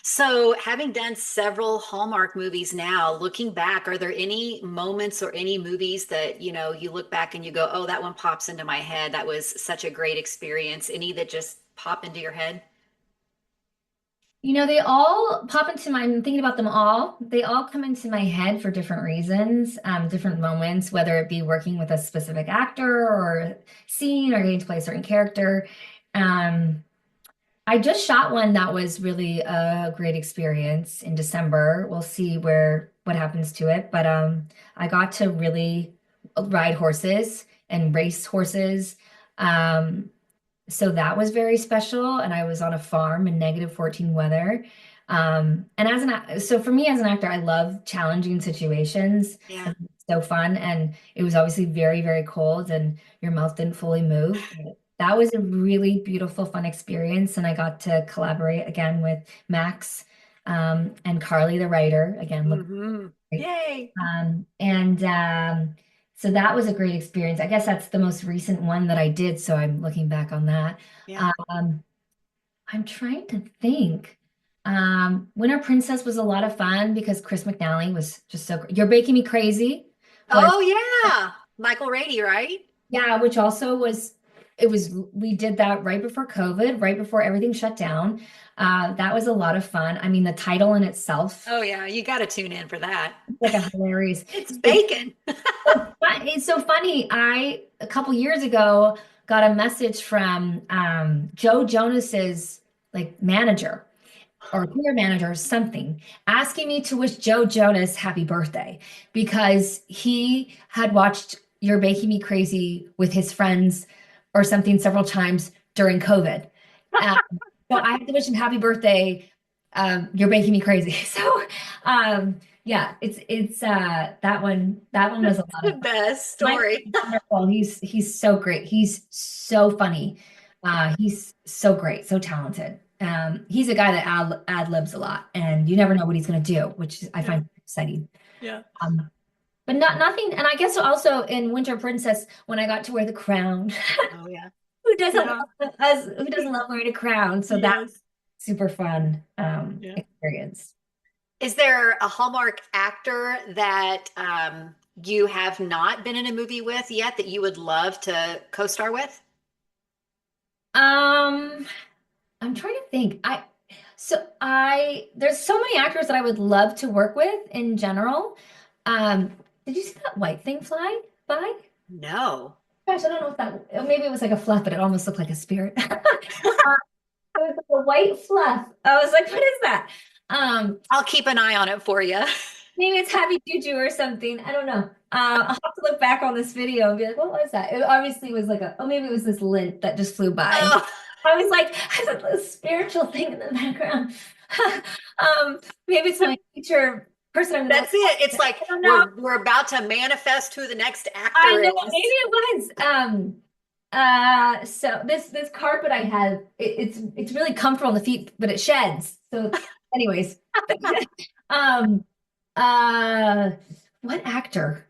So, having done several Hallmark movies now, looking back, are there any moments or any movies that, you look back and you go, oh, that one pops into my head. That was such a great experience. Any that just pop into your head? They all pop into my, I'm thinking about them all. They all come into my head for different reasons, different moments, whether it be working with a specific actor or scene or getting to play a certain character. Um, I just shot one that was really a great experience in December. We'll see what happens to it, but I got to really ride horses and race horses. Um, so that was very special, and I was on a farm in -14 weather. And so for me as an actor, I love challenging situations. Yeah. And it's so fun, and it was obviously very, very cold, and your mouth didn't fully move. But that was a really beautiful, fun experience, and I got to collaborate again with Max, and Carly, the writer. Again, look Hmm. great. Yay. And so that was a great experience. I guess that's the most recent one that I did, so I'm looking back on that. Yeah. Um, I'm trying to think. Winter Princess was a lot of fun because Chris McNally was just so great. You're Baking Me Crazy was, Oh, yeah. Michael Rady, right? yeah, which also we did that right before COVID, right before everything shut down. That was a lot of fun. I mean, the title in itself, Oh, yeah. You got to tune in for that. like a hilarious. It's bacon. It's so funny. A couple years ago, got a message from Joe Jonas's like manager or career manager or something, asking me to wish Joe Jonas happy birthday because he had watched You're Making Me Crazy with his friends or something several times during COVID. Um, so I had to wish him happy birthday. You're making me crazy. So yeah, that one was a lot The of fun. best Michael's story. wonderful. He's so great. He's so funny. He's so great, so talented. He's a guy that ad libs a lot, and you never know what he's going to do, which I Yeah. find exciting. Yeah. Um, but nothing. And I guess also in Winter Princess, when I got to wear the crown, Oh, yeah. Yeah. who doesn't love wearing a crown? So that Yes. super fun Yeah. experience. Is there a Hallmark actor that you have not been in a movie with yet that you would love to co-star with? Um, I'm trying to think. There's so many actors that I would love to work with in general. Um, did you see that white thing fly by? No. Gosh, I don't know if maybe it was like a fluff, but it almost looked like a spirit. It was like a white fluff. I was like, what is that? Um, I'll keep an eye on it for you. Maybe it's Happy Juju or something. I don't know. I'll have to look back on this video and be like, what was that? It obviously was maybe it was this lint that just flew by. And Oh, I was like, I thought this spiritual thing in the background. Maybe it's my future person I'm gonna work that's it. It's with. like I don't know. we're about to manifest who the next I actor know, maybe is. it was. So this carpet I have, it's really comfortable on the feet, but it sheds. So anyways. Um Uh, what actor?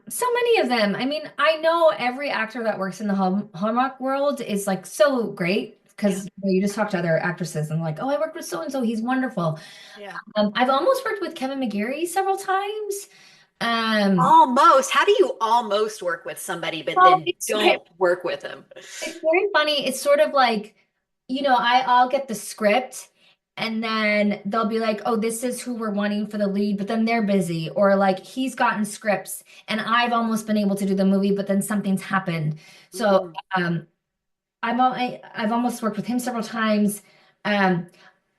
So many of them. I mean, I know every actor that works in the Hallmark world is like so great Yeah. because you just talk to other actresses and like, oh, I worked with so and so, he's wonderful. Yeah. I've almost worked with Kevin McGarry several times. Um, Almost. How do you almost work with somebody, but well, then don't work with them? it's very funny. It's sort of like, I'll get the script and then they'll be like, oh, this is who we're wanting for the lead, but then they're busy. Or like he's gotten scripts and I've almost been able to do the movie, but then something's happened. So Mhm. um I've almost worked with him several times. Um,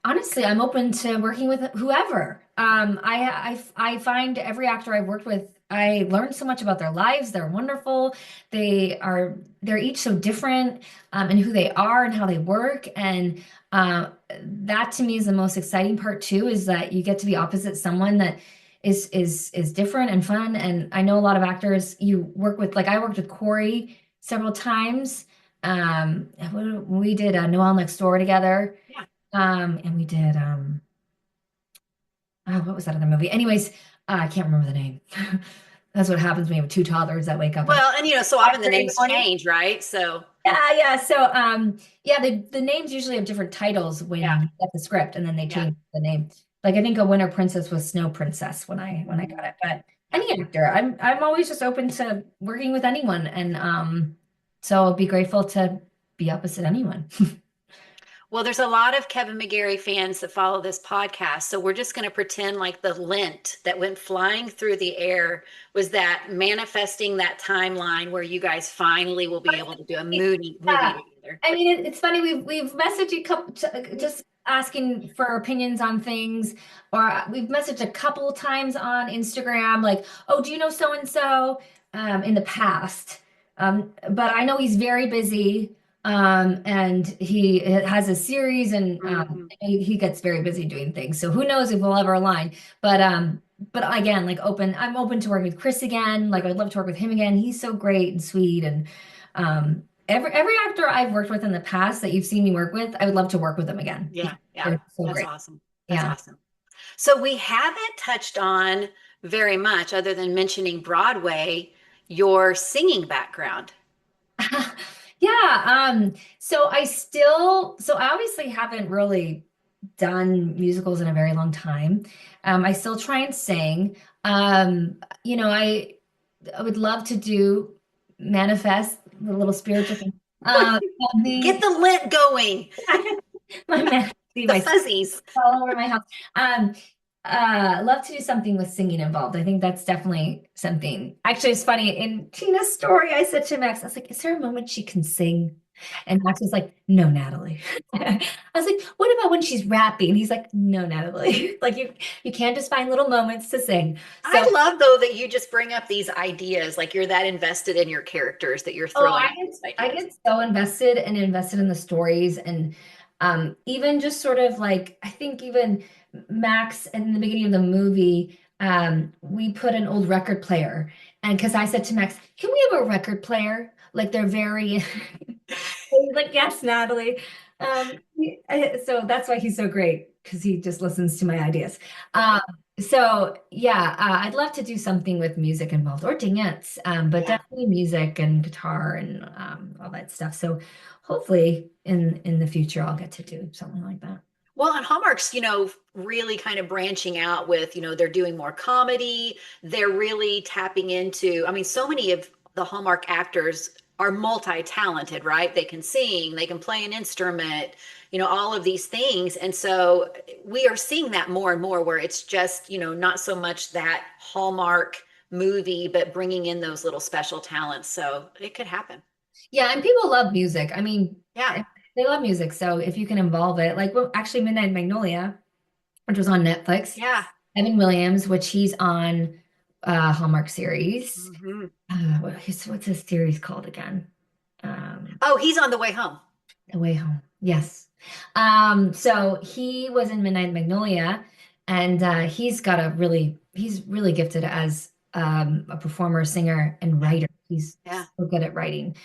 Honestly, I'm open to working with whoever. I find every actor I've worked with, I learn so much about their lives. They're wonderful. They're each so different, in who they are and how they work. And that to me is the most exciting part too, is that you get to be opposite someone that is different and fun. And I know a lot of actors you work with, like I worked with Corey several times. We did Noel Next Door together. Yeah. And we did oh, what was that other movie? Anyways, I can't remember the name. That's what happens when you have two toddlers that wake up at Well, and so often the 5:30 in the names morning. change, right? So, Yeah, yeah. So yeah, the names usually have different titles when yeah. you get the script and then they Yeah. change the name. Like I think a Winter Princess was Snow Princess when I got Mm, it. But yeah. any actor, I'm always just open to working with anyone. And so I'll be grateful to be opposite anyone. Well, there's a lot of Kevin McGarry fans that follow this podcast. So we're just going to pretend like the lint that went flying through the air was that manifesting that timeline where you guys finally will be able to do a movie Yeah. together. I mean, it's funny. We've messaged a couple, just asking for opinions on things, or we've messaged a couple times on Instagram, like, "Oh, do you know so and so?" In the past, but I know he's very busy, and he has a series, and Mhm. he gets very busy doing things. So who knows if we'll ever align? But again, like I'm open to working with Chris again. Like I'd love to work with him again. He's so great and sweet and. Every actor I've worked with in the past that you've seen me work with, I would love to work with them again Yeah, because yeah. they're so That's great. awesome. That's Yeah. awesome. So we haven't touched on very much other than mentioning Broadway, your singing background. Yeah. So I obviously haven't really done musicals in a very long time. I still try and sing. I would love to do manifest the little spiritual thing. Get The the lint going, my man, see the my fuzzies. all over my house. Um, love to do something with singing involved. I think that's definitely something. Actually, it's funny. In Tina's story, I said to Max, I was like, "Is there a moment she can sing?" And Max was like, "No, Natalie." I was like, "What about when she's rapping?" He's like, "No, Natalie. Like you can't just find little moments to sing." So, I love though that you just bring up these ideas, like you're that invested in your characters that you're oh, throwing out these I ideas. get so invested in the stories and even just sort of like I think even Max in the beginning of the movie, we put an old record player and because I said to Max, can we have a record player? Like they're very he's like, yes, Natalie. So that's why he's so great because he just listens to my ideas. Yeah. So yeah, I'd love to do something with music involved or dance, but Yeah. definitely music and guitar and all that stuff. So hopefully in the future I'll get to do something like that. Well, and Hallmark's, really kind of branching out with, they're doing more comedy. They're really tapping into, I mean, so many of the Hallmark actors are multi-talented, right? They can sing, they can play an instrument, all of these things. And so we are seeing that more and more where it's just, not so much that Hallmark movie, but bringing in those little special talents. So it could happen. Yeah, and people love music. I mean, Yeah. they love music. So if you can involve it, like well, actually Midnight Magnolia, which was on Netflix, Yeah. Evan Williams, which he's on Hallmark series. Hmm. What's his series called again? Um, Oh, he's on the way home. The Way Home. Yes. So he was in Midnight Magnolia, and he's really gifted as a performer, singer, and Yeah. writer. He's Yeah. so good at writing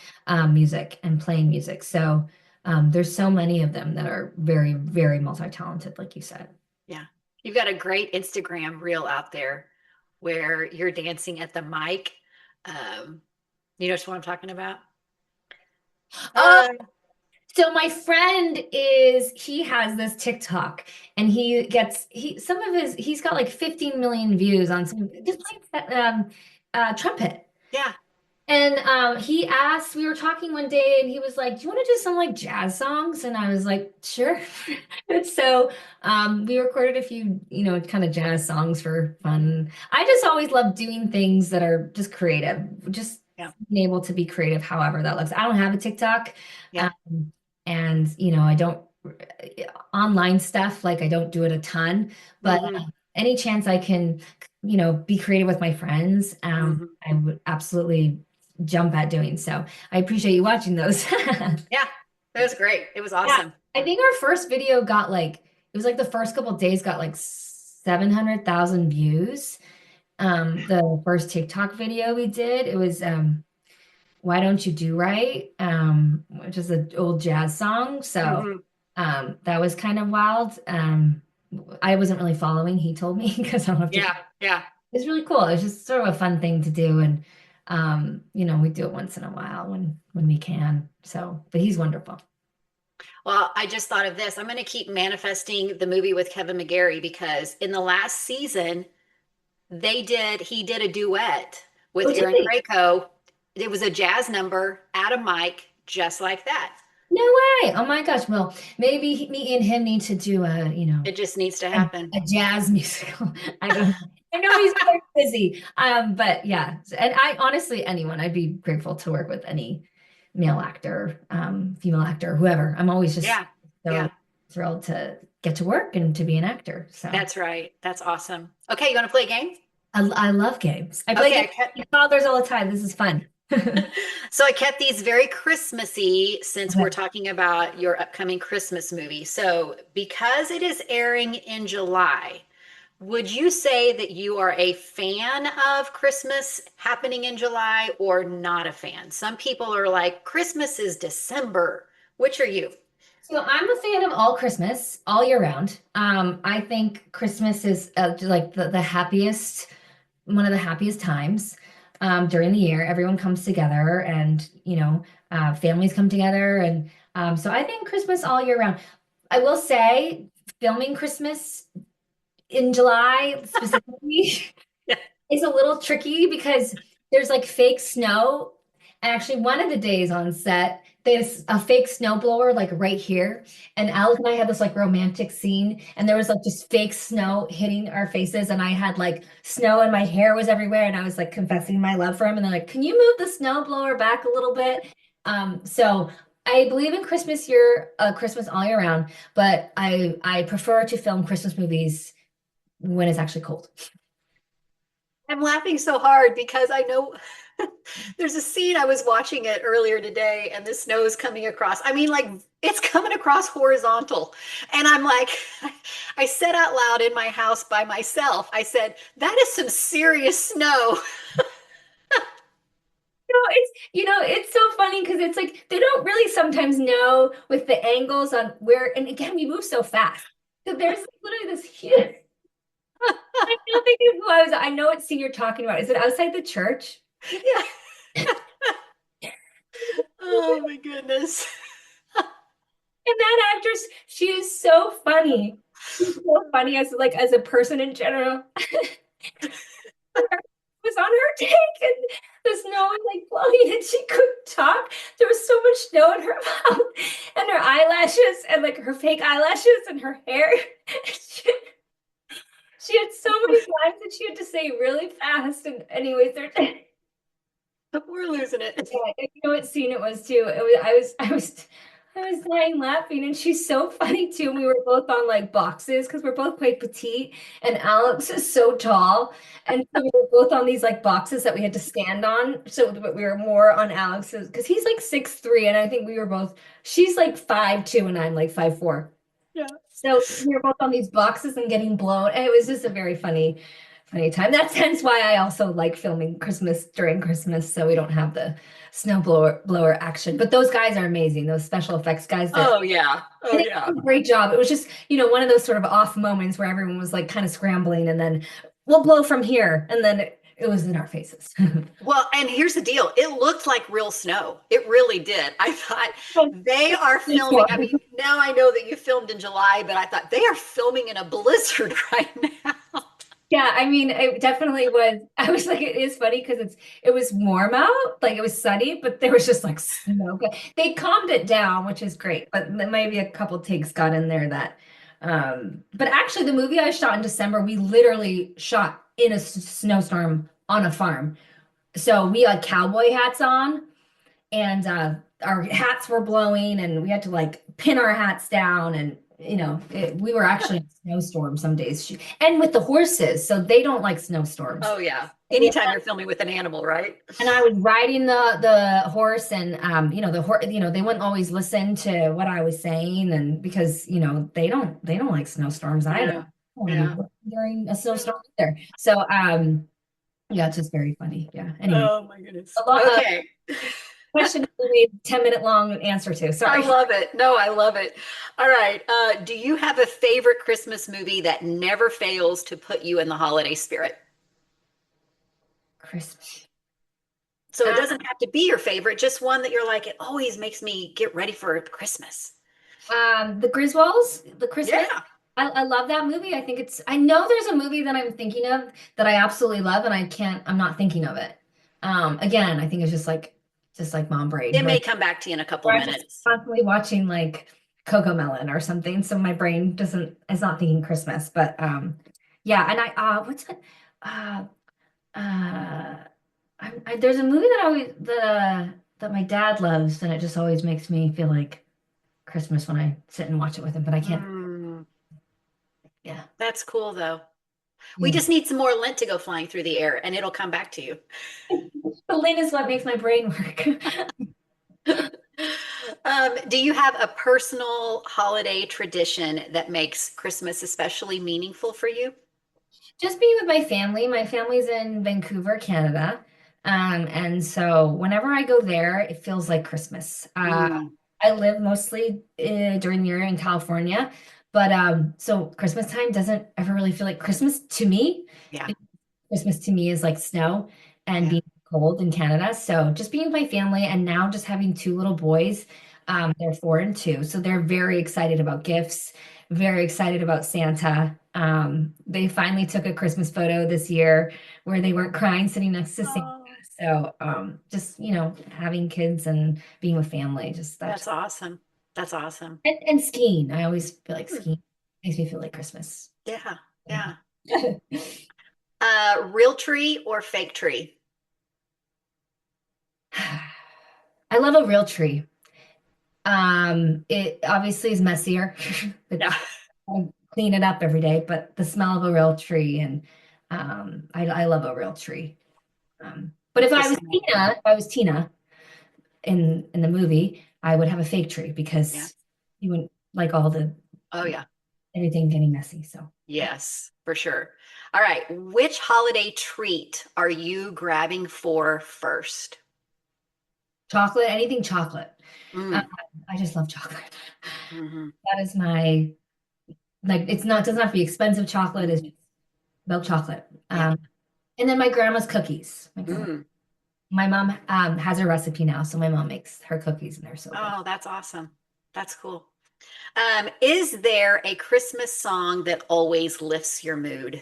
music and playing music. So there's so many of them that are very, very multi-talented, like you said. Yeah. You've got a great Instagram reel out there where you're dancing at the mic. Um, you know what I'm talking about? Oh, Uh, so my friend is he has this TikTok and some of his he's got like 15 million views on some just playing trumpet. yeah, And he asked, we were talking one day and he was like, do you want to do some like jazz songs? And I was like, sure. So we recorded a few, kind of jazz songs for fun. I just always love doing things that are just creative, just yeah, being able to be creative, however that looks. I don't have a TikTok. yeah. And, I don't online stuff, like I don't do it a ton, but Hmm. any chance I can, be creative with my friends, Hmm. I would absolutely jump at doing so. I appreciate you watching those. Yeah, it was great. It was Yeah. awesome. I think our first video got like, it was like the first couple of days got like 700,000 views. The first TikTok video we did, it was Why Don't You Do Right, which is an old jazz song. So Hmm. that was kind of wild. I wasn't really following, he told me, because I don't have to. Yeah, yeah. It's really cool. It's just sort of a fun thing to do. And we do it once in a while when we can. So, but he's wonderful. Well, I just thought of this. I'm going to keep manifesting the movie with Kevin McGarry because in the last season, he did a duet with Oh, did Aaron they? Krakow. It was a jazz number at a mic, just like that. No way. Oh my gosh. Well, maybe me and him need to do It just needs to a, happen. a jazz musical. I don't know. I know he's very busy. But yeah. And I honestly, anyone, I'd be grateful to work with any male actor, female actor, whoever. I'm always just Yeah, so yeah, thrilled to get to work and to be an actor. So that's right. That's awesome. Okay, you want to play a game? I love games. I play Okay, games with my fathers all the time. This is fun. so I kept these very Christmassy since we're Okay. talking about your upcoming Christmas movie. So, because it is airing in July, would you say that you are a fan of Christmas happening in July or not a fan? Some people are like, Christmas is December. Which are you? So I'm a fan of all Christmas all year round. I think Christmas is like the happiest, one of the happiest times during the year. Everyone comes together, and families come together, and so I think Christmas all year round. I will say, filming Christmas in July specifically Yeah. is a little tricky because there's like fake snow. And actually, one of the days on set, there's a fake snow blower like right here. And Alec and I had this like romantic scene, and there was like just fake snow hitting our faces, and I had like snow and my hair was everywhere, and I was like confessing my love for him. And they're like, "Can you move the snow blower back a little bit?" So I believe in Christmas all year round, but I prefer to film Christmas movies when it's actually cold. I'm laughing so hard because I know there's a scene I was watching it earlier today and the snow is coming across. I mean, like it's coming across horizontal. And I'm like, I said out loud in my house by myself, I said, that is some serious snow. It's so funny because it's like they don't really sometimes know with the angles on where, and again, we move so fast. So there's like literally this huge. I don't think it was. I know what scene you're talking about. Is it outside the church? Yeah. Oh my goodness. And that actress, she is so funny. She's so funny as a person in general. Was on her tank and the snow was like blowing and she couldn't talk. There was so much snow in her mouth and her eyelashes and like her fake eyelashes and her hair. She, she had so many lines that she had to say really fast. And anyways, We're losing it. yeah, you know what scene it was too. I was dying laughing, and she's so funny too. And we were both on like boxes because we're both quite petite, and Alex is so tall, and so we were both on these like boxes that we had to stand on. So but we were more on Alex's because he's like 6'3", and I think we were both. She's like 5'2", and I'm like 5'4". Yeah. So we were both on these boxes and getting blown, and it was just a very funny funny time. That's hence why I also like filming Christmas during Christmas, so we don't have the blower action. But those guys are amazing. Those special effects guys, Oh yeah. Oh they did yeah. a great job. It was just, one of those sort of off moments where everyone was like kind of scrambling, and then we'll blow from here, and then it was in our faces. Well, and here's the deal. It looked like real snow. It really did. I thought they are filming. I mean, now I know that you filmed in July, but I thought they are filming in a blizzard right now. Yeah, I mean, it definitely was. I was like, it is funny because it was warm out, like it was sunny, but there was just like snow. They calmed it down, which is great, but maybe a couple takes got in there that. But actually, the movie I shot in December, we literally shot in a snowstorm on a farm. So we had cowboy hats on, and our hats were blowing, and we had to like pin our hats down, and we were actually in a snowstorm some days, and with the horses, so they don't like snowstorms. Oh yeah. Anytime you're filming with an animal, right? And I was riding the horse, and the horse, they wouldn't always listen to what I was saying, and because they don't like snowstorms either. Yeah. I don't wanna be Yeah. working during a snowstorm either. So yeah, it's just very funny. Yeah. Anyway, Oh my goodness. a lot of Okay. question we need 10-minute long answer to. I Sorry. love it. No, I love it. All right. Do you have a favorite Christmas movie that never fails to put you in the holiday spirit? Christmas. So it doesn't have to be your favorite, just one that you're like, it always makes me get ready for Christmas. The Griswolds, the Christmas. Yeah. I love that movie. I know there's a movie that I'm thinking of that I absolutely love, and I'm not thinking of it. Again, I think it's just like mom brain. It may come back to you in a couple of I'm just minutes. constantly watching like Coco Melon or something, so my brain is not thinking Christmas. But yeah, and what's it? Uh, uh, there's a movie that my dad loves, and it just always makes me feel like Christmas when I sit and watch it with him. But I can't. Mm, Yeah. that's cool, though. We Yeah. just need some more lint to go flying through the air, and it'll come back to you. The lint is what makes my brain work. Do you have a personal holiday tradition that makes Christmas especially meaningful for you? Just being with my family. My family's in Vancouver, Canada. And so whenever I go there, it feels like Christmas. Mm, I live mostly during the year in California, but so Christmas time doesn't ever really feel like Christmas to me. yeah. Christmas to me is like snow and Yeah. being cold in Canada. So just being with my family, and now just having two little boys, they're 4 and 2. So they're very excited about gifts, very excited about Santa. They finally took a Christmas photo this year where they weren't crying sitting next to Santa. Oh, So just, having kids and being with family, just that's that's, awesome. That's awesome. and skiing. I always feel like Hmm. skiing makes me feel like Christmas. Yeah. Yeah. Real tree or fake tree? I love a real tree. It obviously is messier. Yeah. I clean it up every day, but the smell of a real tree, and I love a real tree. But if I Just, was Tina in the movie, I would have a fake tree yeah. because you wouldn't like all the Oh, yeah. everything getting messy. So Yes, for sure. All right. Which holiday treat are you grabbing for first? chocolate, anything chocolate. Uh, Mm, I just love chocolate. hmm That is my like. Doesn't have to be expensive chocolate. It's just milk chocolate. Yeah. And then my grandma's cookies. Mm. My mom has a recipe now, so my mom makes her cookies, and they're so good. Oh, that's awesome. That's cool. Is there a Christmas song that always lifts your mood?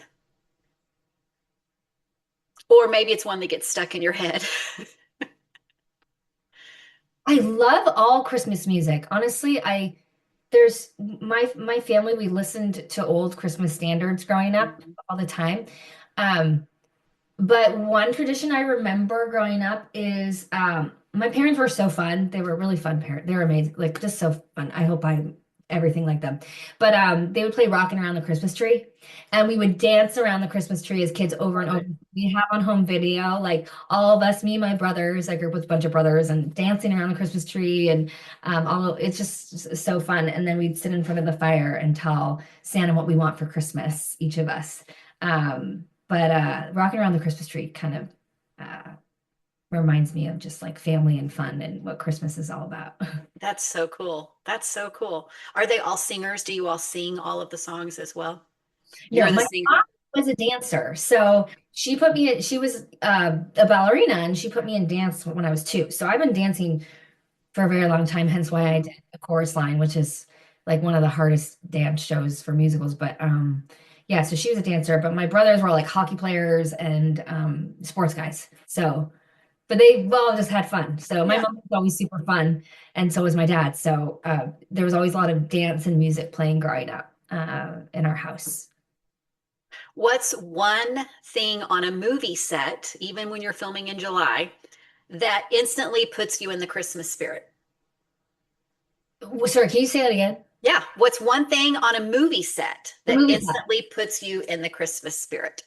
Or maybe it's one that gets stuck in your head. I love all Christmas music. Honestly, there's my family, we listened to old Christmas standards growing up Mhm. all the time. Um, but one tradition I remember growing up is my parents were so fun. They were really fun parents. They were amazing, like just so fun. I hope I'm everything like them. But they would play Rocking Around the Christmas Tree, and we would dance around the Christmas tree as kids over and Love over. it. We have on home video, like all of us, me and my brothers. I grew up with a bunch of brothers and dancing around the Christmas tree, and all it's just so fun. And then we'd sit in front of the fire and tell Santa what we want for Christmas, each of us. Um, But rocking around the Christmas tree kind of reminds me of just like family and fun and what Christmas is all about. That's so cool. That's so cool. Are they all singers? Do you all sing all of the songs as well? No, You're the my singer. mom was a dancer. So she was a ballerina and she put me in dance when I was 2. So I've been dancing for a very long time, hence why I did a chorus line, which is like one of the hardest dance shows for musicals. But yeah, so she was a dancer, but my brothers were all like hockey players and sports guys. So but they all just had fun. So my Yeah. mom was always super fun, and so was my dad. So there was always a lot of dance and music playing growing up in our house. What's one thing on a movie set, even when you're filming in July, that instantly puts you in the Christmas spirit? Sorry, can you say that again? Yeah. What's one thing on a movie set The that movie set. instantly puts you in the Christmas spirit?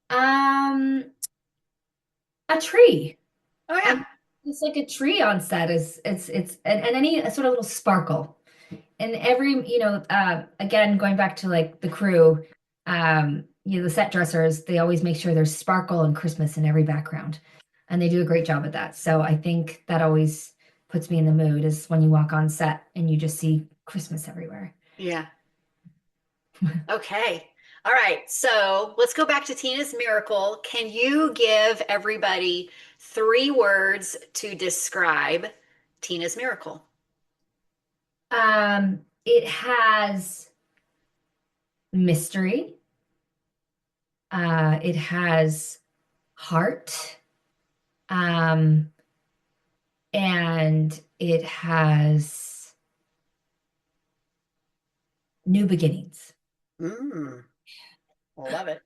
Um, a tree. Oh, yeah. And it's like a tree on set is it's and any sort of little sparkle. And every, again, going back to like the crew, the set dressers, they always make sure there's sparkle and Christmas in every background. And they do a great job at that. So I think that always puts me in the mood is when you walk on set and you just see Christmas everywhere. Yeah. Okay. All right. So let's go back to Tina's Miracle. Can you give everybody 3 words to describe Tina's Miracle? It has mystery. It has heart. Um, and it has new beginnings. Mm, love it.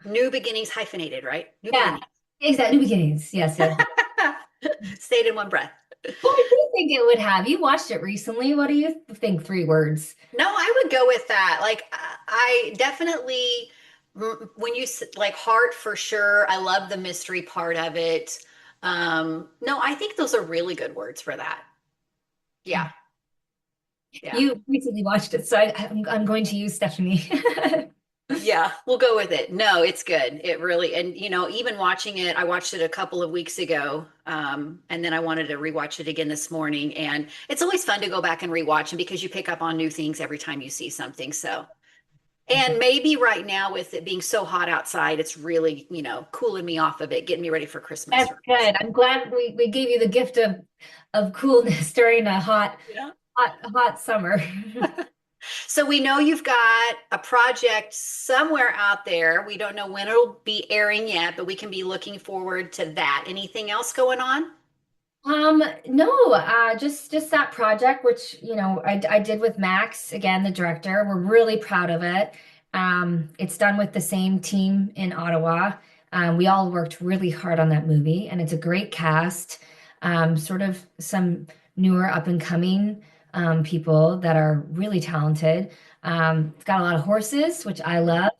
New beginnings hyphenated, right? New Yeah, beginnings. exactly. New beginnings. Yes, yes. Say it in one breath. What do you think it would have? You watched it recently. What do you think? 3 words. No, I would go with that. Like, I definitely, when like heart for sure, I love the mystery part of it. No, I think those are really good words for that. Yeah, yeah. You recently watched it, so I'm going to use Stephanie. Yeah, we'll go with it. No, it's good. It really, and even watching it, I watched it a couple of weeks ago, and then I wanted to rewatch it again this morning. And it's always fun to go back and rewatch them because you pick up on new things every time you see something. So, and maybe right now with it being so hot outside, it's really, cooling me off a bit, getting me ready for Christmas. That's good. I'm glad we gave you the gift of coolness during a Yeah. hot summer. So we know you've got a project somewhere out there. We don't know when it'll be airing yet, but we can be looking forward to that. Anything else going on? No, just that project, which, I did with Max, again, the director. We're really proud of it. It's done with the same team in Ottawa. We all worked really hard on that movie, and it's a great cast. Sort of some newer up and coming people that are really talented. It's got a lot of horses, which I love.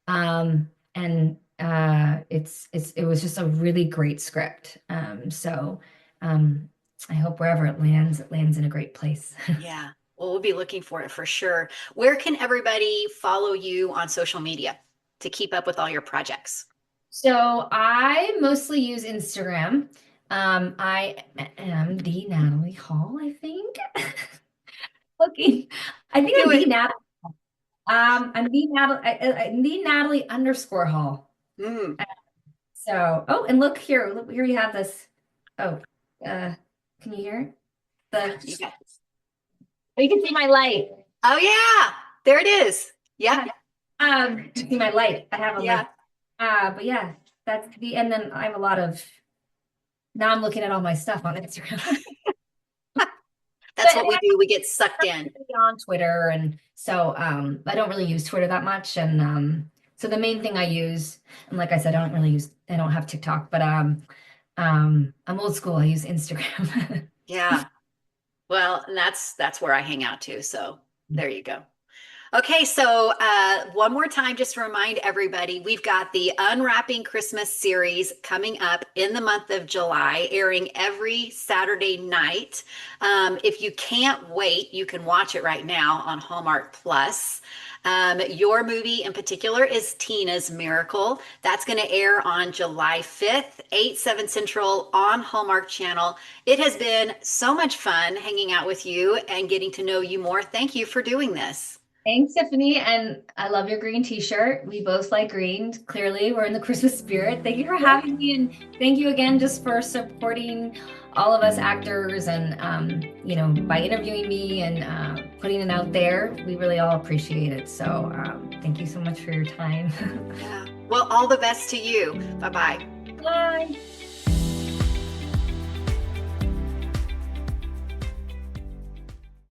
And it was just a really great script. So I hope wherever it lands in a great place. Yeah. Well, we'll be looking for it for sure. Where can everybody follow you on social media to keep up with all your projects? So I mostly use Instagram. I am the Natalie Hall, I think. Looking, I think Do I'm the it. Natalie. I'm the Natalie underscore Hall. Mm. So, oh, and look here, you have this. Oh, uh, can you hear it? You The got this. Oh, you can see my light. Oh, yeah. There it is. Yep. Yeah. You can see my light. I have a Yeah. light. But yeah, and then I have a lot of, now I'm looking at all my stuff on Instagram. That's But what we do. We get sucked in. on Twitter, and so I don't really use Twitter that much. And so the main thing I use, and like I said, I don't have TikTok, but I'm old school. I use Instagram. Yeah. Well, and that's where I hang out too. So there you go. Okay, so one more time, just to remind everybody, we've got the Unwrapping Christmas series coming up in the month of July, airing every Saturday night. If you can't wait, you can watch it right now on Hallmark Plus. Your movie in particular is Tina's Miracle. That's going to air on July 5th, 8, 7 Central on Hallmark Channel. It has been so much fun hanging out with you and getting to know you more. Thank you for doing this. Thanks, Tiffany. And I love your green t-shirt. We both like green. Clearly, we're in the Christmas spirit. Thank you for having me. And thank you again just for supporting all of us actors and, by interviewing me and putting it out there. We really all appreciate it. So thank you so much for your time. Yeah. Well, all the best to you. Bye bye. Bye.